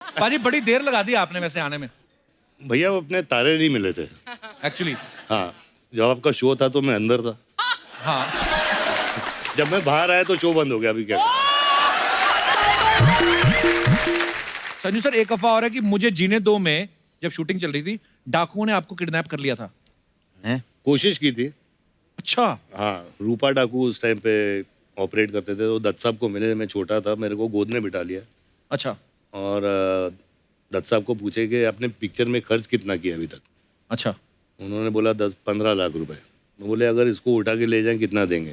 पाजी बड़ी देर लगा दी आपने वैसे आने में। भैया वो अपने तारे नहीं मिले थे एक्चुअली हाँ, जब आपका शो था तो मैं अंदर था। हाँ, जब मैं बाहर आया तो शो बंद हो गया। अभी क्या संजू सर एक अफवाह और है कि मुझे जीने दो में जब शूटिंग चल रही थी डाकुओं ने आपको किडनैप कर लिया था। हैं? कोशिश की थी। अच्छा। हाँ, रूपा डाकू उस टाइम पे ऑपरेट करते थे। तो दत्त साहब को मिले, मैं छोटा था, मेरे को गोद में बिठा लिया अच्छा और दत्त साहब को पूछे कि आपने पिक्चर में खर्च कितना किया अभी तक। अच्छा। उन्होंने बोला 10-15 लाख रुपए। तो बोले अगर इसको उठा के ले जाएं कितना देंगे।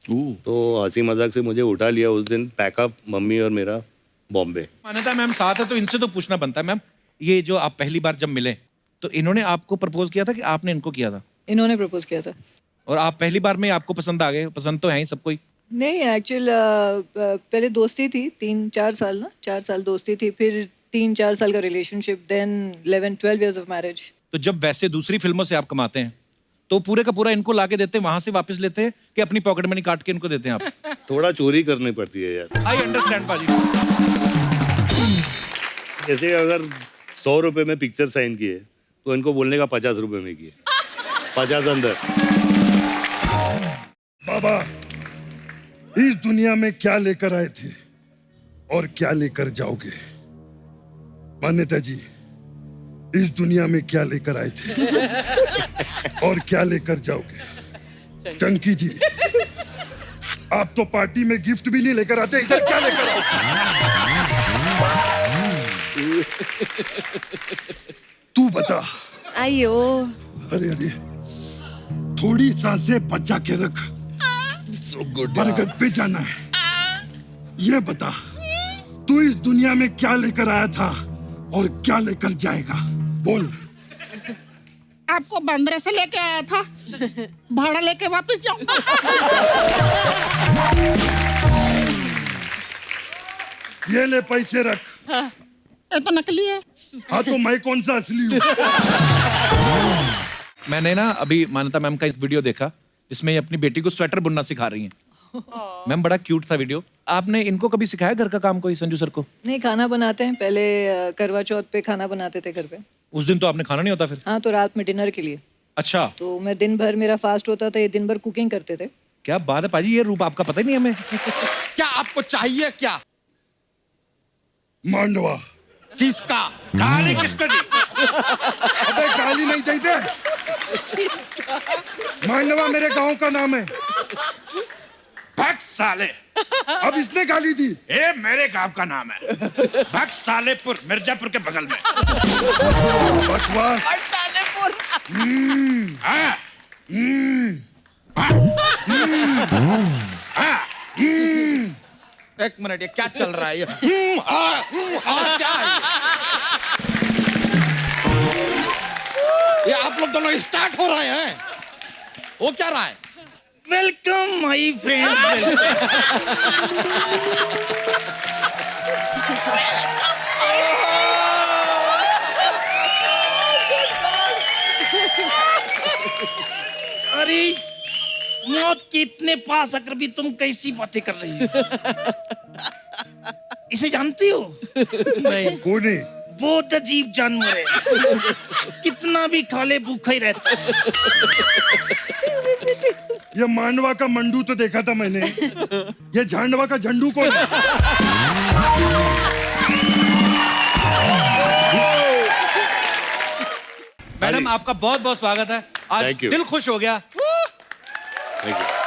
तो हंसी मजाक से मुझे उठा लिया उस दिन। पैकअप मम्मी और मेरा बॉम्बे। मान्यता मैम साथ है तो इनसे तो पूछना बनता है। मैम ये जो आप पहली बार जब मिले तो इन्होंने आपको प्रपोज किया था कि आपने इनको किया था? इन्होंने प्रपोज किया था। और आप पहली बार में आपको पसंद आ गए? पसंद तो है ही सबको ही। नहीं एक्चुअल पहले दोस्ती थी 3-4 साल ना, 4 साल दोस्ती थी, फिर 3-4 साल का relationship, then 11-12 years of marriage. तो जब वैसे दूसरी फिल्मों से आप कमाते हैं तो पूरे का पूरा इनको लाके देते हैं, वहां से वापस लेते हैं कि अपनी पॉकेट मनी काट के इनको देते हैं आप? थोड़ा चोरी करनी पड़ती है यार। आई अंडरस्टैंड पाजी। जैसे अगर 100 रुपए में पिक्चर साइन किए तो इनको बोलने का 50 रुपए में किए। 50 अंदर। बाबा इस दुनिया में क्या लेकर आए थे और क्या लेकर जाओगे? मान्यता जी इस दुनिया में क्या लेकर आए थे और क्या लेकर जाओगे? चंकी जी आप तो पार्टी में गिफ्ट भी नहीं लेकर आते, इधर क्या लेकर आओगे? तू बता। अयो अरे अरे थोड़ी सांसें बचा के रख, बरगद पे जाना है। ये बता तू इस दुनिया में क्या लेकर आया था और क्या लेकर जाएगा? बोल। आपको बंदरे से लेके आया था, भाड़ा लेके वापस जाऊंगा। ये ले पैसे रख। ये तो नकली है। हाँ तो मैं कौन सा असली हूँ? मैंने ना अभी मान्यता मैम का एक वीडियो देखा जिसमें ये अपनी बेटी को स्वेटर बुनना सिखा रही हैं। मैम बड़ा क्यूट था वीडियो। आपने इनको कभी सिखाया घर का काम कोई संजू सर को? नहीं, खाना बनाते हैं। पहले करवा चौथ पे खाना बनाते थे घर पे। उस दिन तो आपने खाना नहीं होता फिर? हाँ, तो रात में डिनर के लिए। अच्छा। तो मैं दिन भर, मेरा फास्ट होता था, ये दिन भर कुकिंग करते थे। क्या बात है पाजी, ये रूप आपका पता ही नहीं हमें। क्या आपको चाहिए क्या? मांडवा। किसका? गाली किसको दी? अबे गाली नहीं देते। मांडवा मेरे गांव का नाम है। भक्त साले। अब इसने गाली दी। ए मेरे गांव का नाम है भक्त सालेपुर, मिर्जापुर के बगल में। बकवास। हाँ। एक मिनट, ये क्या चल रहा है? ये क्या है? ये आप लोग दोनों स्टार्ट हो रहे हैं? वो क्या रहा है? Welcome my friend. अरे मौत के इतने पास आकर भी तुम कैसी बातें कर रही हो? इसे जानती हो? नहीं। कौन है? बहुत अजीब जानवर है, कितना भी खा ले भूखा ही रहता है। ये मांडवा का मंडू तो देखा था मैंने। ये झांडवा का झंडू कौन है? मैडम आपका बहुत बहुत स्वागत है। आज Thank you. दिल खुश हो गया। Thank you.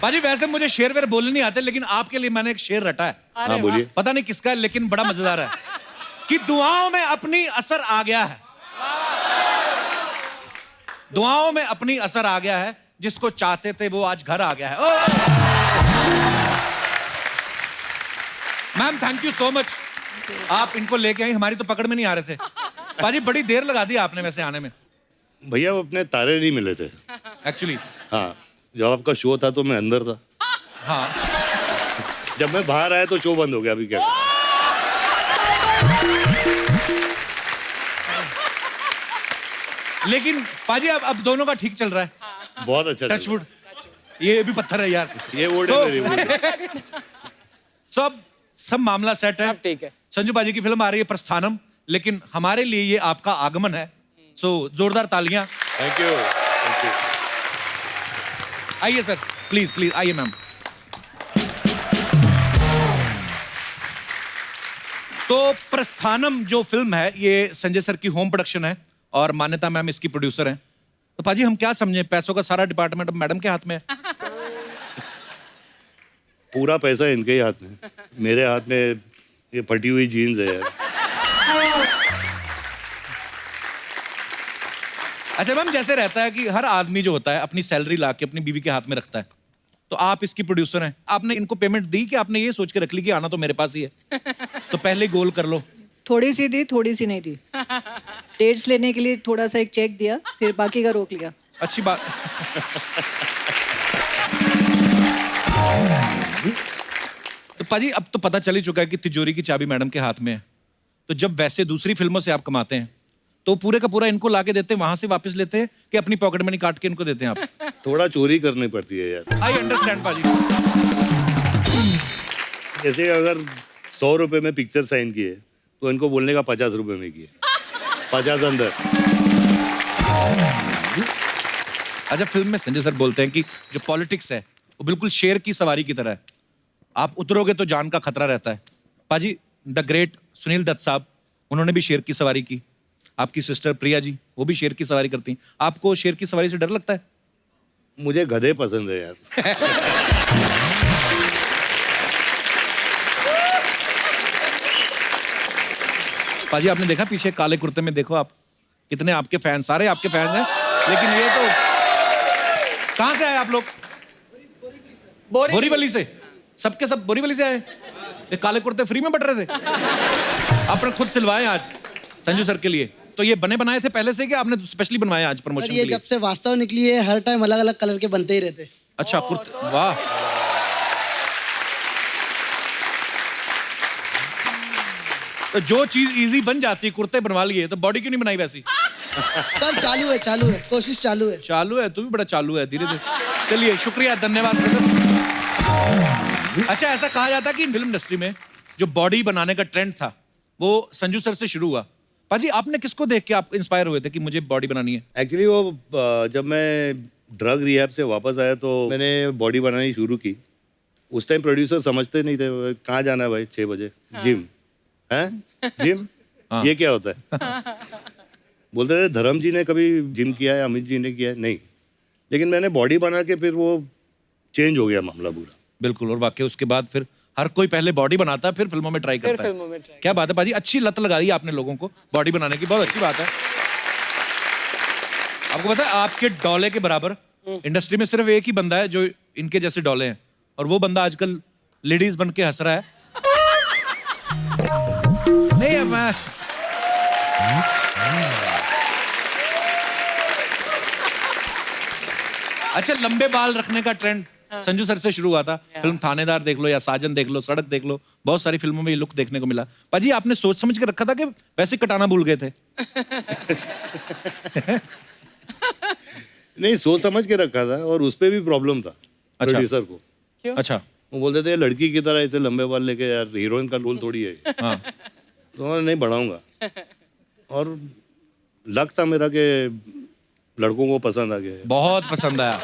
पाजी वैसे मुझे शेर वेर बोलने नहीं आते, लेकिन आपके लिए मैंने एक शेर रटा है। हाँ बोलिए। पता नहीं किसका है लेकिन बड़ा मजेदार है कि दुआओं में अपनी असर आ गया है। दुआओं में अपनी असर आ गया है, जिसको चाहते थे वो आज घर आ गया है। Ma'am thank you so much, आप इनको लेके आई, हमारी तो पकड़ में नहीं आ रहे थे। पाजी बड़ी देर लगा दी आपने वैसे आने में। भैया वो अपने तारे नहीं मिले थे एक्चुअली हाँ, जब आपका शो था तो मैं अंदर था। हाँ, जब मैं बाहर आया तो शो बंद हो गया। अभी क्या लेकिन पाजी अब दोनों का ठीक चल रहा है। बहुत अच्छा चल रहा है। टचवुड। ये भी पत्थर है यार। ये वोट है मेरी, वोट है। सो अब सब मामला सेट है। अब ठीक है। संजू बाजी की फिल्म आ रही है प्रस्थानम, लेकिन हमारे लिए ये आपका आगमन है। सो जोरदार तालियां। Thank you. आइए सर, प्लीज प्लीज आइए मैम। तो प्रस्थानम जो फिल्म है ये संजय सर की होम प्रोडक्शन है और मान्यता मैम इसकी प्रोड्यूसर हैं। तो पाजी हम क्या समझे, पैसों का सारा डिपार्टमेंट अब मैडम के हाथ में है। पूरा पैसा इनके ही हाथ में, मेरे हाथ में ये फटी हुई जीन्स है यार। अच्छा मैम, जैसे रहता है कि हर आदमी जो होता है अपनी सैलरी ला के अपनी बीवी के हाथ में रखता है, तो आप इसकी प्रोड्यूसर हैं, आपने इनको पेमेंट दी कि आपने ये सोच के रख ली कि आना तो मेरे पास ही है, तो पहले गोल कर लो। थोड़ी सी दी, थोड़ी सी नहीं दी। डेट्स लेने के लिए थोड़ा सा एक चेक दिया, फिर बाकी का रोक लिया। अच्छी बात। तो पाजी अब तो पता चल ही चुका है कि तिजोरी की चाबी मैडम के हाथ में है। तो जब वैसे दूसरी फिल्मों से आप कमाते हैं तो पूरे का पूरा इनको लाके देते हैं, वहां से वापस लेते हैं कि अपनी पॉकेट मनी काट के इनको देते हैं आप? थोड़ा चोरी करनी पड़ती है यार। आई अंडरस्टैंड पाजी। जैसे अगर 100 रुपए में पिक्चर साइन किए तो इनको बोलने का 50 रुपए में किए, 50 अंदर। अच्छा, फिल्म में संजय सर बोलते हैं कि जो पॉलिटिक्स है वो बिल्कुल शेर की सवारी की तरह है, आप उतरोगे तो जान का खतरा रहता है। पाजी द ग्रेट सुनील दत्त साहब, उन्होंने भी शेर की सवारी की। आपकी सिस्टर प्रिया जी, वो भी शेर की सवारी करती हैं। आपको शेर की सवारी से डर लगता है? मुझे गधे पसंद है यार। पाजी आपने देखा पीछे काले कुर्ते में, देखो आप कितने आपके फैन, सारे आपके फैन हैं, लेकिन ये तो कहां से आए आप लोग? बोरीवली से। सबके सब बोरीवली से आए। ये काले कुर्ते फ्री में बट रहे थे? आपने खुद सिलवाए आज संजू सर के लिए? तो ये बने बनाए थे पहले से कि आपने स्पेशली बनवाए आज प्रमोशन के ये लिए? जब से वास्तव निकली है हर टाइम अलग अलग कलर के बनते ही रहते। अच्छा कुर्ते, वाह। तो जो चीज इजी बन जाती है, कुर्ते बनवा लिए, तो बॉडी क्यों नहीं बनाई वैसी? सर चालू है, कोशिश चालू है। चालू है, तू भी बड़ा चालू है, धीरे धीरे। चलिए शुक्रिया, धन्यवाद। अच्छा, ऐसा कहा जाता है कि फिल्म इंडस्ट्री में जो बॉडी बनाने का ट्रेंड था वो संजू सर से शुरू हुआ। पाजी आपने किसको देख के आप इंस्पायर हुए थे कि मुझे बॉडी बनानी है? एक्चुअली वो जब मैं ड्रग रिहैब से वापस आया तो मैंने बॉडी बनानी शुरू की। उस टाइम प्रोड्यूसर समझते नहीं थे, कहाँ जाना है भाई 6 बजे? जिम है? जिम हाँ। ये क्या होता है? बोलते थे धर्म जी ने कभी जिम किया है, अमित जी ने किया है? नहीं। लेकिन मैंने बॉडी बना के फिर वो चेंज हो गया मामला पूरा। बिल्कुल, और वाकई उसके बाद फिर हर कोई पहले बॉडी बनाता है फिर फिल्मों में ट्राई करता है। क्या बात है पाजी, अच्छी लत लगा दी आपने लोगों को बॉडी बनाने की, बहुत अच्छी बात है। आपको पता है आपके डोले के बराबर इंडस्ट्री में सिर्फ एक ही बंदा है जो इनके जैसे डोले हैं, और वो बंदा आजकल लेडीज बन के हंस रहा है। नहीं अब मैं अच्छा, लंबे बाल रखने का ट्रेंड संजू सर से शुरू हुआ था। फिल्म थानेदार देख लो या साजन देख लो, सड़क देख लो, बहुत सारी फिल्मों में ये लुक देखने को मिला। पाजी आपने सोच समझ के रखा था कि वैसे कटाना भूल गए थे? नहीं, सोच समझ के रखा था, और उस पे भी प्रॉब्लम था प्रोड्यूसर को। अच्छा, वो बोलते थे लड़की की तरह ऐसे लंबे बाल लेके, यार हीरोइन का रोल थोड़ी है। हाँ। तो मैं नहीं बढ़ाऊंगा, और लक था मेरा कि लड़कों को पसंद आ गया। बहुत पसंद आया।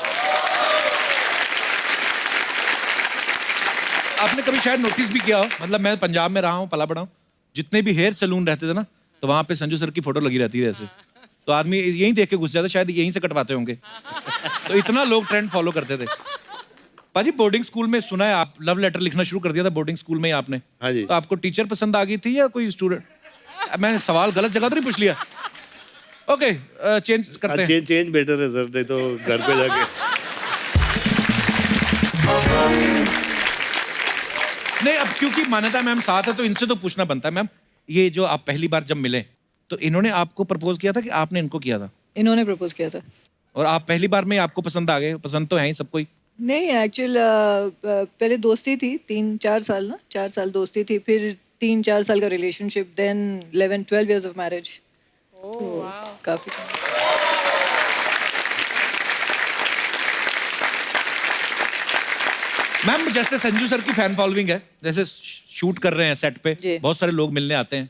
आपने कभी शायद नोटिस भी किया हो, मतलब मैं पंजाब में रहा हूँ, पला बड़ा हूँ, जितने भी हेयर सैलून रहते थे ना, तो वहां पे संजू सर की फोटो लगी रहती है ऐसे, तो आदमी यहीं देख के घुस जाता, शायद यहीं से कटवाते होंगे। तो इतना लोग ट्रेंड फॉलो करते थे। पाजी बोर्डिंग स्कूल में सुना है आप लव लेटर लिखना शुरू कर दिया था बोर्डिंग स्कूल में ही आपने? हाँ जी। तो आपको टीचर पसंद आ गई थी या कोई स्टूडेंट? मैंने सवाल गलत जगह तो नहीं पूछ लिया? ओके, चेंज करते हैं। चेंज बेटर है सर, नहीं तो घर पे जाके। नहीं, अब क्योंकि मान्यता मैम साथ है तो इनसे तो पूछना बनता है। मैम, ये जो आप पहली बार जब मिले तो इन्होंने आपको प्रपोज किया था कि आपने इनको किया था? इन्होंने प्रपोज किया था। और आप पहली बार में आपको पसंद आ गए? पसंद तो है ही सबको ही। नहीं, एक्चुअल पहले दोस्ती थी 3-4 साल ना, 4 साल दोस्ती थी, फिर 3-4 साल का relationship, then 11-12 years of marriage. काफी। मैम जैसे संजू सर की फैन फॉलोइंग है, जैसे शूट कर रहे हैं सेट पे, जी। बहुत सारे लोग मिलने आते हैं,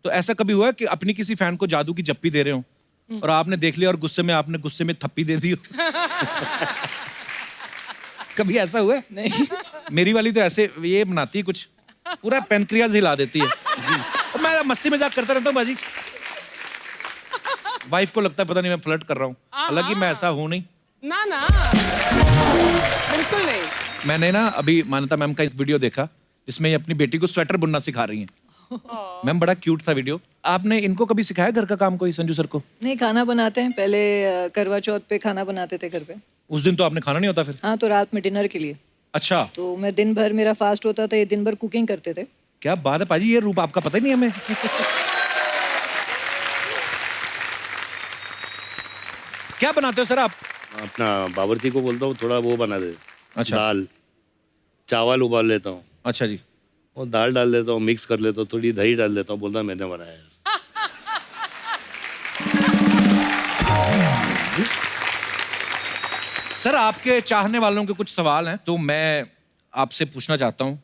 तो ऐसा कभी हुआ है कि अपनी किसी फैन को जादू की जप्पी दे रहे हो और आपने देख लिया और आपने गुस्से में थप्पी दे दी हो? कभी ऐसा हुआ है? नहीं। मेरी वाली तो ऐसे ये बनाती है कुछ, पूरा पेनक्रियाज हिला देती है। और मैं मस्ती मजाक करता रहता हूँ बाजी। वाइफ को लगता है पता नहीं मैं फ्लर्ट कर रहा हूँ, हालांकि मैं ऐसा हूँ नहीं। ना ना, बिल्कुल नहीं। मैंने ना अभी मान्यता मैम का एक वीडियो देखा जिसमें ये अपनी बेटी को स्वेटर बुनना सिखा रही हैं। मैम बड़ा क्यूट था वीडियो। आपने इनको कभी सिखाया घर का काम कोई, संजू सर को? नहीं, खाना बनाते हैं पहले, करवा चौथ पे खाना बनाते थे घर पे। उस दिन तो आपने खाना नहीं होता फिर? हाँ, तो रात में डिनर के लिए। अच्छा, तो मैं दिन भर, मेरा फास्ट होता था, ये दिन भर कुकिंग करते थे। क्या बात है पाजी, ये रूप आपका पता ही नहीं हमें। क्या बनाते हो सर आप? अपना बावर्ची को बोलता हूँ थोड़ा वो बना दे। अच्छा। दाल चावल उबाल लेता हूँ अच्छा जी। और दाल डाल देता हूँ, मिक्स कर लेता हूँ, थोड़ी दही डाल देता हूँ, बोलता मैंने बनाया है। सर आपके चाहने वालों के कुछ सवाल हैं तो मैं आपसे पूछना चाहता हूं,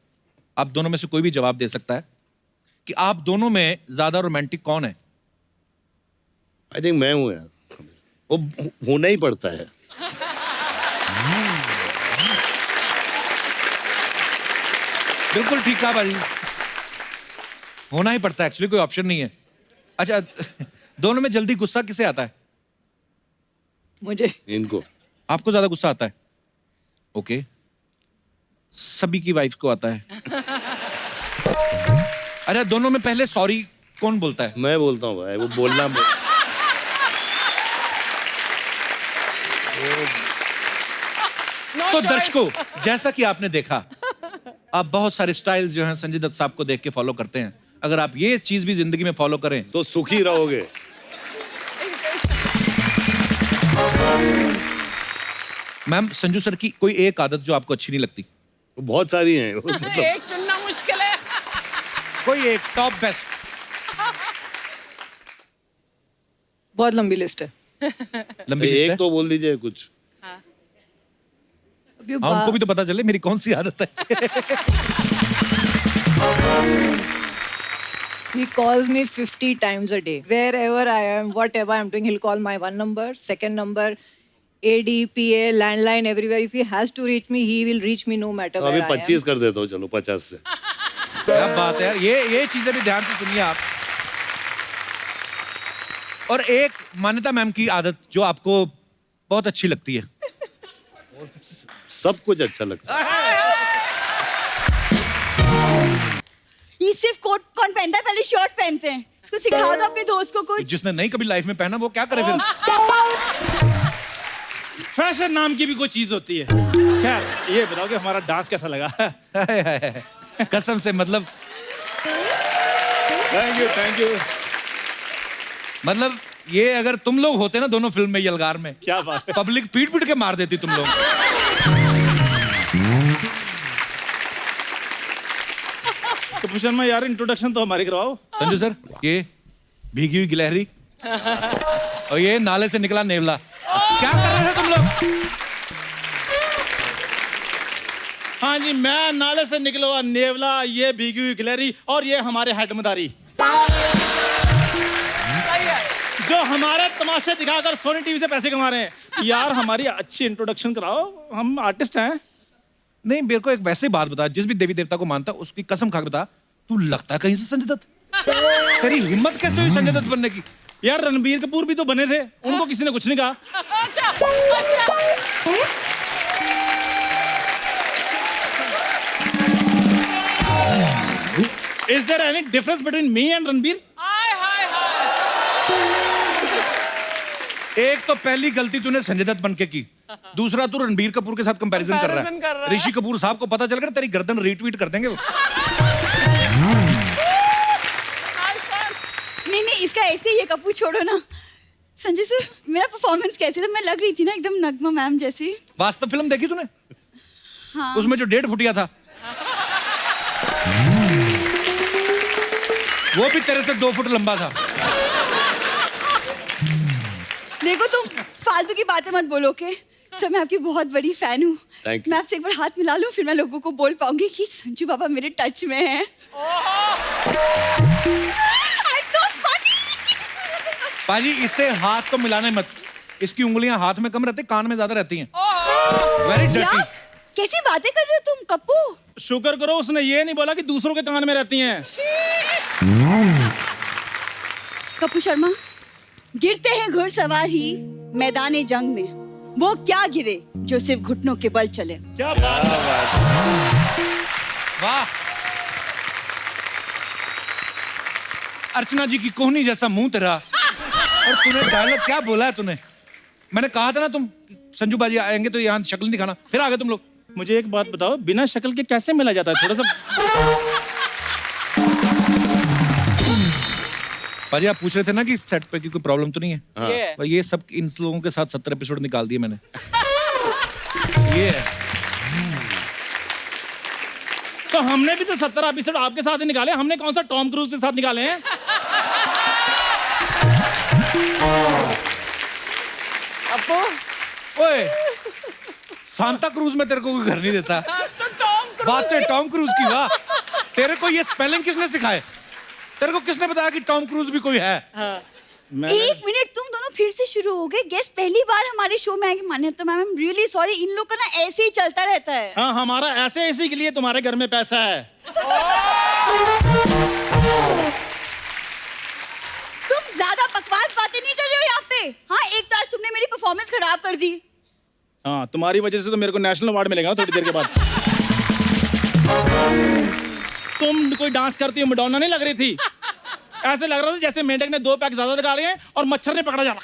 आप दोनों में से कोई भी जवाब दे सकता है कि आप दोनों में ज्यादा रोमांटिक कौन है? आई थिंक मैं हूँ यार, वो होना ही पड़ता है। बिल्कुल ठीक कहा भाई, होना ही पड़ता है, एक्चुअली कोई ऑप्शन नहीं है। अच्छा, दोनों में जल्दी गुस्सा किसे आता है? मुझे। इनको। आपको ज्यादा गुस्सा आता है? ओके, सभी की वाइफ को आता है। अरे दोनों में पहले सॉरी कौन बोलता है? मैं बोलता हूँ भाई, वो बोलना तो दर्शकों, जैसा कि आपने देखा, आप बहुत सारे स्टाइल्स जो हैं संजय दत्त साहब को देख के फॉलो करते हैं। अगर आप ये चीज भी जिंदगी में फॉलो करें तो सुखी रहोगे। मैम, संजू सर की कोई एक आदत जो आपको अच्छी नहीं लगती? बहुत सारी हैं। मतलब एक चुनना मुश्किल है। कोई एक टॉप बेस्ट? बहुत लंबी लिस्ट है। लंबी लिस्ट है? एक तो बोल दीजिए कुछ। अभी हाँ, उनको भी तो पता चले मेरी कौन सी आदत है। He calls me 50 times a day. Wherever I am, whatever I'm doing, he'll call my one number, second number, AD, PA, landline, everywhere. If he has to reach me, he will reach me no matter तो where अभी I am. 25 कर देता हूँ, चलो 50 से। क्या बात है यार, ये चीजें भी ध्यान से सुनिए आप। और एक मान्यता मैम की आदत जो आपको बहुत अच्छी लगती है? सब कुछ अच्छा लगता है। ये सिर्फ कोट कौन पहनता है, पहले शर्ट पहनते हैं। उसको सिखा दो अपने दोस्त को कुछ। जिसने नहीं कभी लाइफ में पहना वो क्या करे फिर? फैशन नाम की भी कोई चीज होती है। खैर, ये बताओ कि हमारा डांस कैसा लगा? कसम से, मतलब थैंक यू। मतलब ये अगर तुम लोग होते ना दोनों फिल्म में, यलगार में, क्या बात है। पब्लिक पीट पीट के मार देती तुम लोग। तो भूषण में यार इंट्रोडक्शन तो हमारी करवाओ। संजू सर, ये भीगी हुई गिलहरी और ये नाले से निकला नेवला, क्या कर रहे थे तुम लोग? हाँ जी, मैं नाले से निकला हुआ नेवला, ये भीगी हुई गिलहरी और ये हमारे हेड मदारी, जो हमारे तमाशे दिखाकर सोनी टीवी से पैसे कमा रहे हैं। यार हमारी अच्छी इंट्रोडक्शन कराओ, हम आर्टिस्ट हैं। नहीं, मेरे को एक वैसे बात बता, जिस भी देवी देवता को मानता उसकी कसम खा के बता, तू लगता है कहीं से संजय दत्त? तेरी हिम्मत कैसे हुई संजय दत्त बनने की? यार रणबीर कपूर भी तो बने थे, उनको किसी ने कुछ नहीं कहा। Is there any difference between me and Ranbir? एक तो पहली गलती तूने संजय दत्त बन के की, दूसरा तू रणबीर कपूर के साथ कंपैरिजन कर रहा है। ऋषि कपूर साहब को पता चल गया तेरी गर्दन रीट्वीट कर देंगे वो। नहीं, इसका ऐसे ही है, कपूर छोड़ो ना। संजय सर, मेरा परफॉर्मेंस कैसे था? मैं लग रही थी ना एकदम नगमा मैम जैसी। वास्तव फिल्म देखी तूने? हाँ। उसमें जो 1.5 फुटिया था वो भी तेरे से 2 फुट लंबा था। देखो तुम फालतू की बातें मत बोलो, के सर मैं आपकी बहुत बड़ी फैन हूँ। थैंक मैं यू। आपसे एक बार हाथ मिला लूं, फिर मैं लोगों को बोल पाऊंगी कि संजू बाबा मेरे टच में हैं। I'm so funny! पाजी इससे हाथ तो मिलाने मत, इसकी उंगलियां हाथ में कम रहती, कान में ज्यादा रहती हैं। वेरी क्या? डर्टी। कैसी बातें कर रहे हो तुम कप्पू? शुक्र करो उसने ये नहीं बोला कि दूसरों के कान में रहती हैं। कप्पू शर्मा, गिरते हैं घुड़सवार ही मैदाने जंग में, वो क्या गिरे जो सिर्फ घुटनों के बल चले। क्या बात है। वाह, अर्चना जी की कोहनी जैसा मुंह तेरा, और तूने डायलॉग क्या बोला है तूने? मैंने कहा था ना तुम संजू बाजी आएंगे तो यहाँ शक्ल नहीं दिखाना, फिर आ गए तुम लोग। मुझे एक बात बताओ, बिना शक्ल के कैसे मिला जाता है? थोड़ा सा पाजी आप पूछ रहे थे ना कि सेट पे की कोई प्रॉब्लम तो नहीं है? हाँ। भाई ये सब इन लोगों के साथ 70 एपिसोड निकाल दिए मैंने। ये है। तो हमने भी तो 70 एपिसोड आपके साथ ही निकाले, हमने कौन सा टॉम क्रूज के साथ निकाले हैं? अप्पू ओए, सांता क्रूज में तेरे को कोई घर नहीं देता। तो टॉम क्रूज बात है टॉम क्रूज की। वाह, तेरे को ये स्पेलिंग किसने सिखाए? तेरे को किसने बताया कि टॉम क्रूज भी कोई है? एक मिनट, तुम दोनों फिर से शुरू हो गए। गेस्ट पहली बार हमारे शो में आएंगे। Manyata ma'am, I am really sorry, इन लोग का ना ऐसे ही चलता रहता है। हाँ, हमारा ऐसे इसी के लिए तुम्हारे घर में पैसा है। तुम ज्यादा बकवास बातें नहीं कर रहे हो यहाँ पे। हाँ, एक तो आज तुमने मेरी परफॉर्मेंस खराब कर दी। हाँ, तुम्हारी वजह से तो मेरे को नेशनल अवार्ड मिलेगा थोड़ी देर के बाद। तुम कोई डांस करती हो, मडोना नहीं लग रही थी। ऐसे लग रहा था जैसे मेंढक ने 2 पैक ज्यादा निकाले हैं और मच्छर ने पकड़ा जा रहा।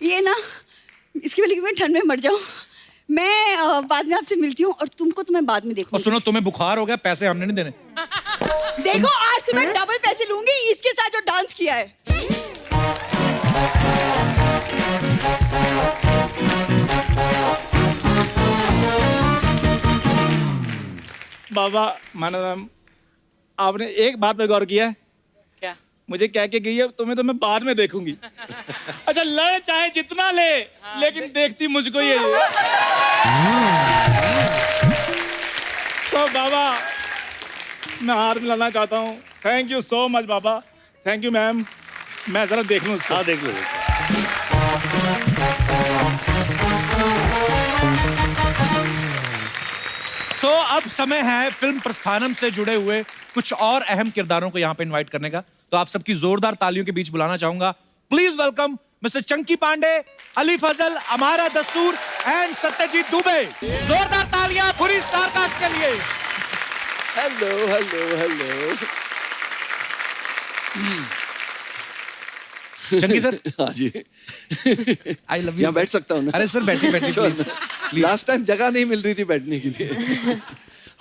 ये ना, इसकी वजह से मैं ठंड में मर जाऊं। मैं बाद में आपसे मिलती हूँ, और तुमको तो मैं बाद में और देखूंगी। सुनो, तुम्हें बुखार हो गया, पैसे हमने नहीं देने। देखो, आज से मैं डबल पैसे लूंगी इसके साथ जो डांस किया है। बाबा माना मैम, आपने एक बात पे गौर किया है? क्या? मुझे कह के गई है तुम्हें तो मैं बाद में देखूंगी। अच्छा, लड़ चाहे जितना ले, लेकिन देखती मुझको ये। तो बाबा, मैं हाथ मिलाना चाहता हूँ। Thank you so much Baba. Thank you ma'am. मैं जरा देख लूँ उसको। हाँ देख लो। सो अब समय है फिल्म प्रस्थानम से जुड़े हुए कुछ और अहम किरदारों को यहाँ पे इनवाइट करने का। तो आप सबकी जोरदार तालियों के बीच बुलाना चाहूंगा। Please welcome mister Chunky Pandey, Ali Fazal, Amyra Dastur and Satyajit Dubey. जोरदार तालियां पूरी स्टारकास्ट के लिए। Hello hello hello. Chunky sir. हाँ जी। I love you. यहाँ बैठ सकता हूँ ना? अरे सर बैठिए बैठिए। लास्ट टाइम जगह नहीं मिल रही थी बैठने के लिए।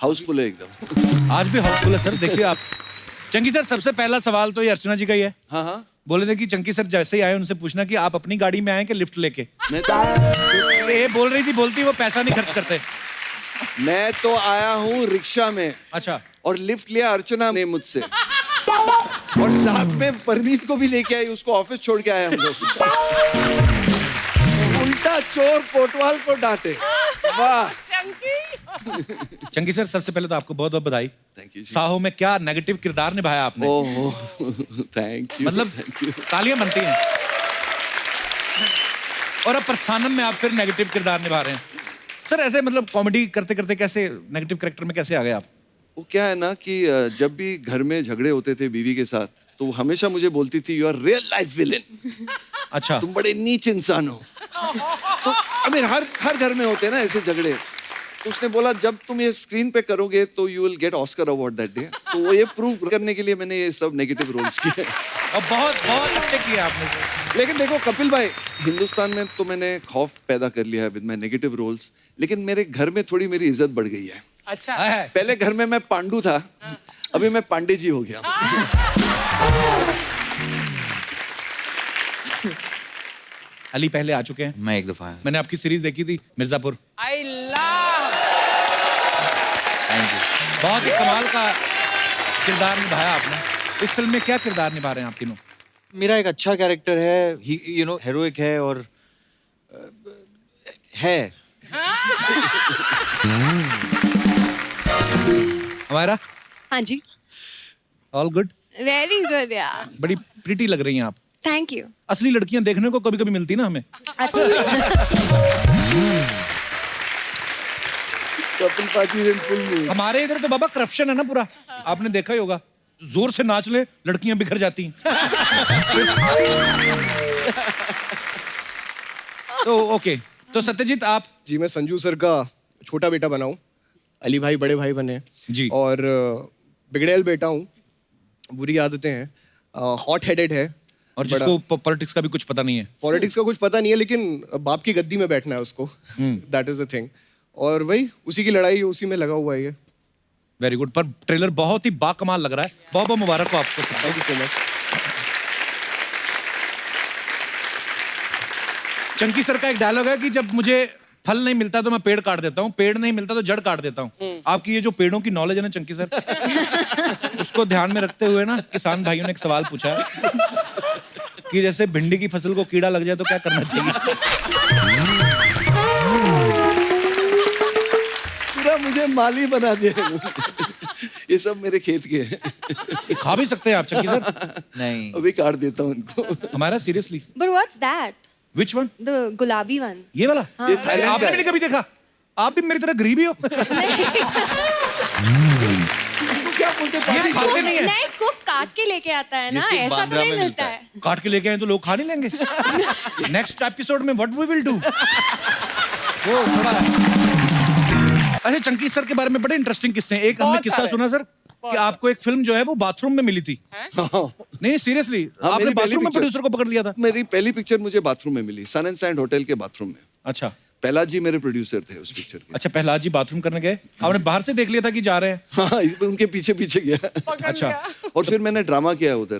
हाउसफुल है एकदम। आज भी हाउसफुल है सर। देखिए आप, चंकी सर, सबसे पहला सवाल तो ये अर्चना जी का ही है। हाँ हाँ। बोले थे कि चंकी सर जैसे ही आए उनसे पूछना कि आप अपनी गाड़ी में आए कि लिफ्ट लेके। मैं तो ये बोल रही थी, बोलती वो पैसा नहीं खर्च करते। मैं तो आया हूँ रिक्शा में। अच्छा। और लिफ्ट लिया अर्चना ने मुझसे, और साथ में परमीत को भी लेके आई, उसको ऑफिस छोड़ के आए हम लोग। उल्टा चोर कोतवाल को डांटे। वाह। चंकी सर, सबसे पहले तो आपको बहुत बहुत बधाई। Thank you. साहो में क्या नेगेटिव किरदार निभाया आपने। ओहो, थैंक यू। मतलब थैंक यू। तालियां बनती हैं। और अब प्रस्थानम में आप फिर नेगेटिव किरदार निभा रहे हैं। सर ऐसे मतलब कॉमेडी करते करते कैसे नेगेटिव कैरेक्टर में कैसे आ गए आप? वो क्या है ना कि जब भी घर में झगड़े होते थे बीवी के साथ, तो वो हमेशा मुझे बोलती थी, you are real life villain. अच्छा। तुम बड़े नीच इंसान हो। तो आई मीन हर घर में होते हैं ना ऐसे झगड़े। तो उसने बोला जब तुम ये स्क्रीन पे करोगे तो you will get Oscar award that day. तो वो ये प्रूव करने के लिए मैंने ये सब नेगेटिव रोल्स किए। और बहुत बहुत अच्छे किए आपने। लेकिन देखो कपिल भाई, हिंदुस्तान में तो मैंने खौफ पैदा कर लिया है विद माय नेगेटिव रोल्स, लेकिन मेरे घर में थोड़ी मेरी इज्जत बढ़ गई है। अच्छा। पहले घर में मैं पांडू था, अभी मैं पांडे जी हो गया। अली पहले आ चुके हैं। मैं एक दफा आया। मैंने आपकी सीरीज देखी थी मिर्जापुर। I love. बहुत ही कमाल का किरदार निभाया आपने। इस फिल्म में क्या किरदार निभा रहे हैं आप तीनों? मेरा एक अच्छा कैरेक्टर है, हेरोइक है और है। हमारा हाँ जी, ऑल गुड? वेरी गुड यार, बड़ी प्रिटी लग रही हैं आप। Thank you. असली लड़कियां देखने को कभी कभी मिलती ना हमें। कपिल पाजी इन फुल मूड। हमारे इधर तो बाबा करप्शन है ना पूरा, आपने देखा ही होगा। जोर से नाच ले लड़कियां बिखर जाती हैं। तो ओके, तो सत्यजीत आप? जी मैं संजू सर का छोटा बेटा बना हूँ, अली भाई बड़े भाई बने जी, और बिगड़ैल बेटा हूँ, बुरी आदतें हैं, हॉट हेडेड है और जिसको पॉलिटिक्स का भी कुछ पता नहीं है। पॉलिटिक्स का कुछ पता नहीं है लेकिन बाप की गद्दी में बैठना है उसको, दैट इज द थिंग। और वही उसी की लड़ाई, उसी में लगा हुआ है ये। Very good. पर ट्रेलर बहुत ही बाकमाल लग रहा है, बहुत बहुत मुबारक हो आपको। Thank you so much. Chunky sir का एक डायलॉग है कि जब मुझे फल नहीं मिलता तो मैं पेड़ काट देता हूँ, पेड़ नहीं मिलता तो जड़ काट देता हूँ। आपकी ये जो पेड़ों की नॉलेज है ना चंकी सर, उसको ध्यान में रखते हुए ना किसान भाइयों ने एक सवाल पूछा है कि जैसे भिंडी की फसल को कीड़ा लग जाए तो क्या करना चाहिए? पूरा मुझे माली बना दिया। ये सब मेरे खेत के हैं। खा भी सकते हैं आप चंकी सर? नहीं, अभी काट देता हूँ उनको। हमारा seriously? But what's that? Which one? The गुलाबी वन। ये वाला? ये थाईलैंड आपने का भी नहीं कभी देखा? आप भी मेरी तरह गरीब ही हो। क्या बोलते ये खाते नहीं है। नहीं, कुक काट के लेके आता है ना, ये सिर्फ ऐसा तो बांद्रा नहीं में मिलता मिलता है। काट के लेके आए तो लोग खा नहीं लेंगे? नेक्स्ट एपिसोड में व्हाट वी विल डू, वो थोड़ा। अच्छा, चंकी सर के बारे में बड़े इंटरेस्टिंग किस्से हैं। एक हमने बहुत किस्सा सारे। सुना सर कि आपको एक फिल्म जो है वो बाथरूम में मिली थी। नहीं सीरियसली, हाँ, आपने मेरी पहली बाथरूम में पिक्चर। प्रोड्यूसर को पकड़ लिया था? मेरी पहली पिक्चर मुझे बाथरूम में मिली, सन एंड सैंड होटल के बाथरूम में। अच्छा, पहला जी मेरे प्रोड्यूसर थे उस पिक्चर के। अच्छा, पहला जी बाथरूम करने गए, आपने बाहर से देख लिया था कि जा रहे हैं? हाँ, इसमें उनके पीछे पीछे गया। अच्छा, और फिर मैंने ड्रामा किया उधर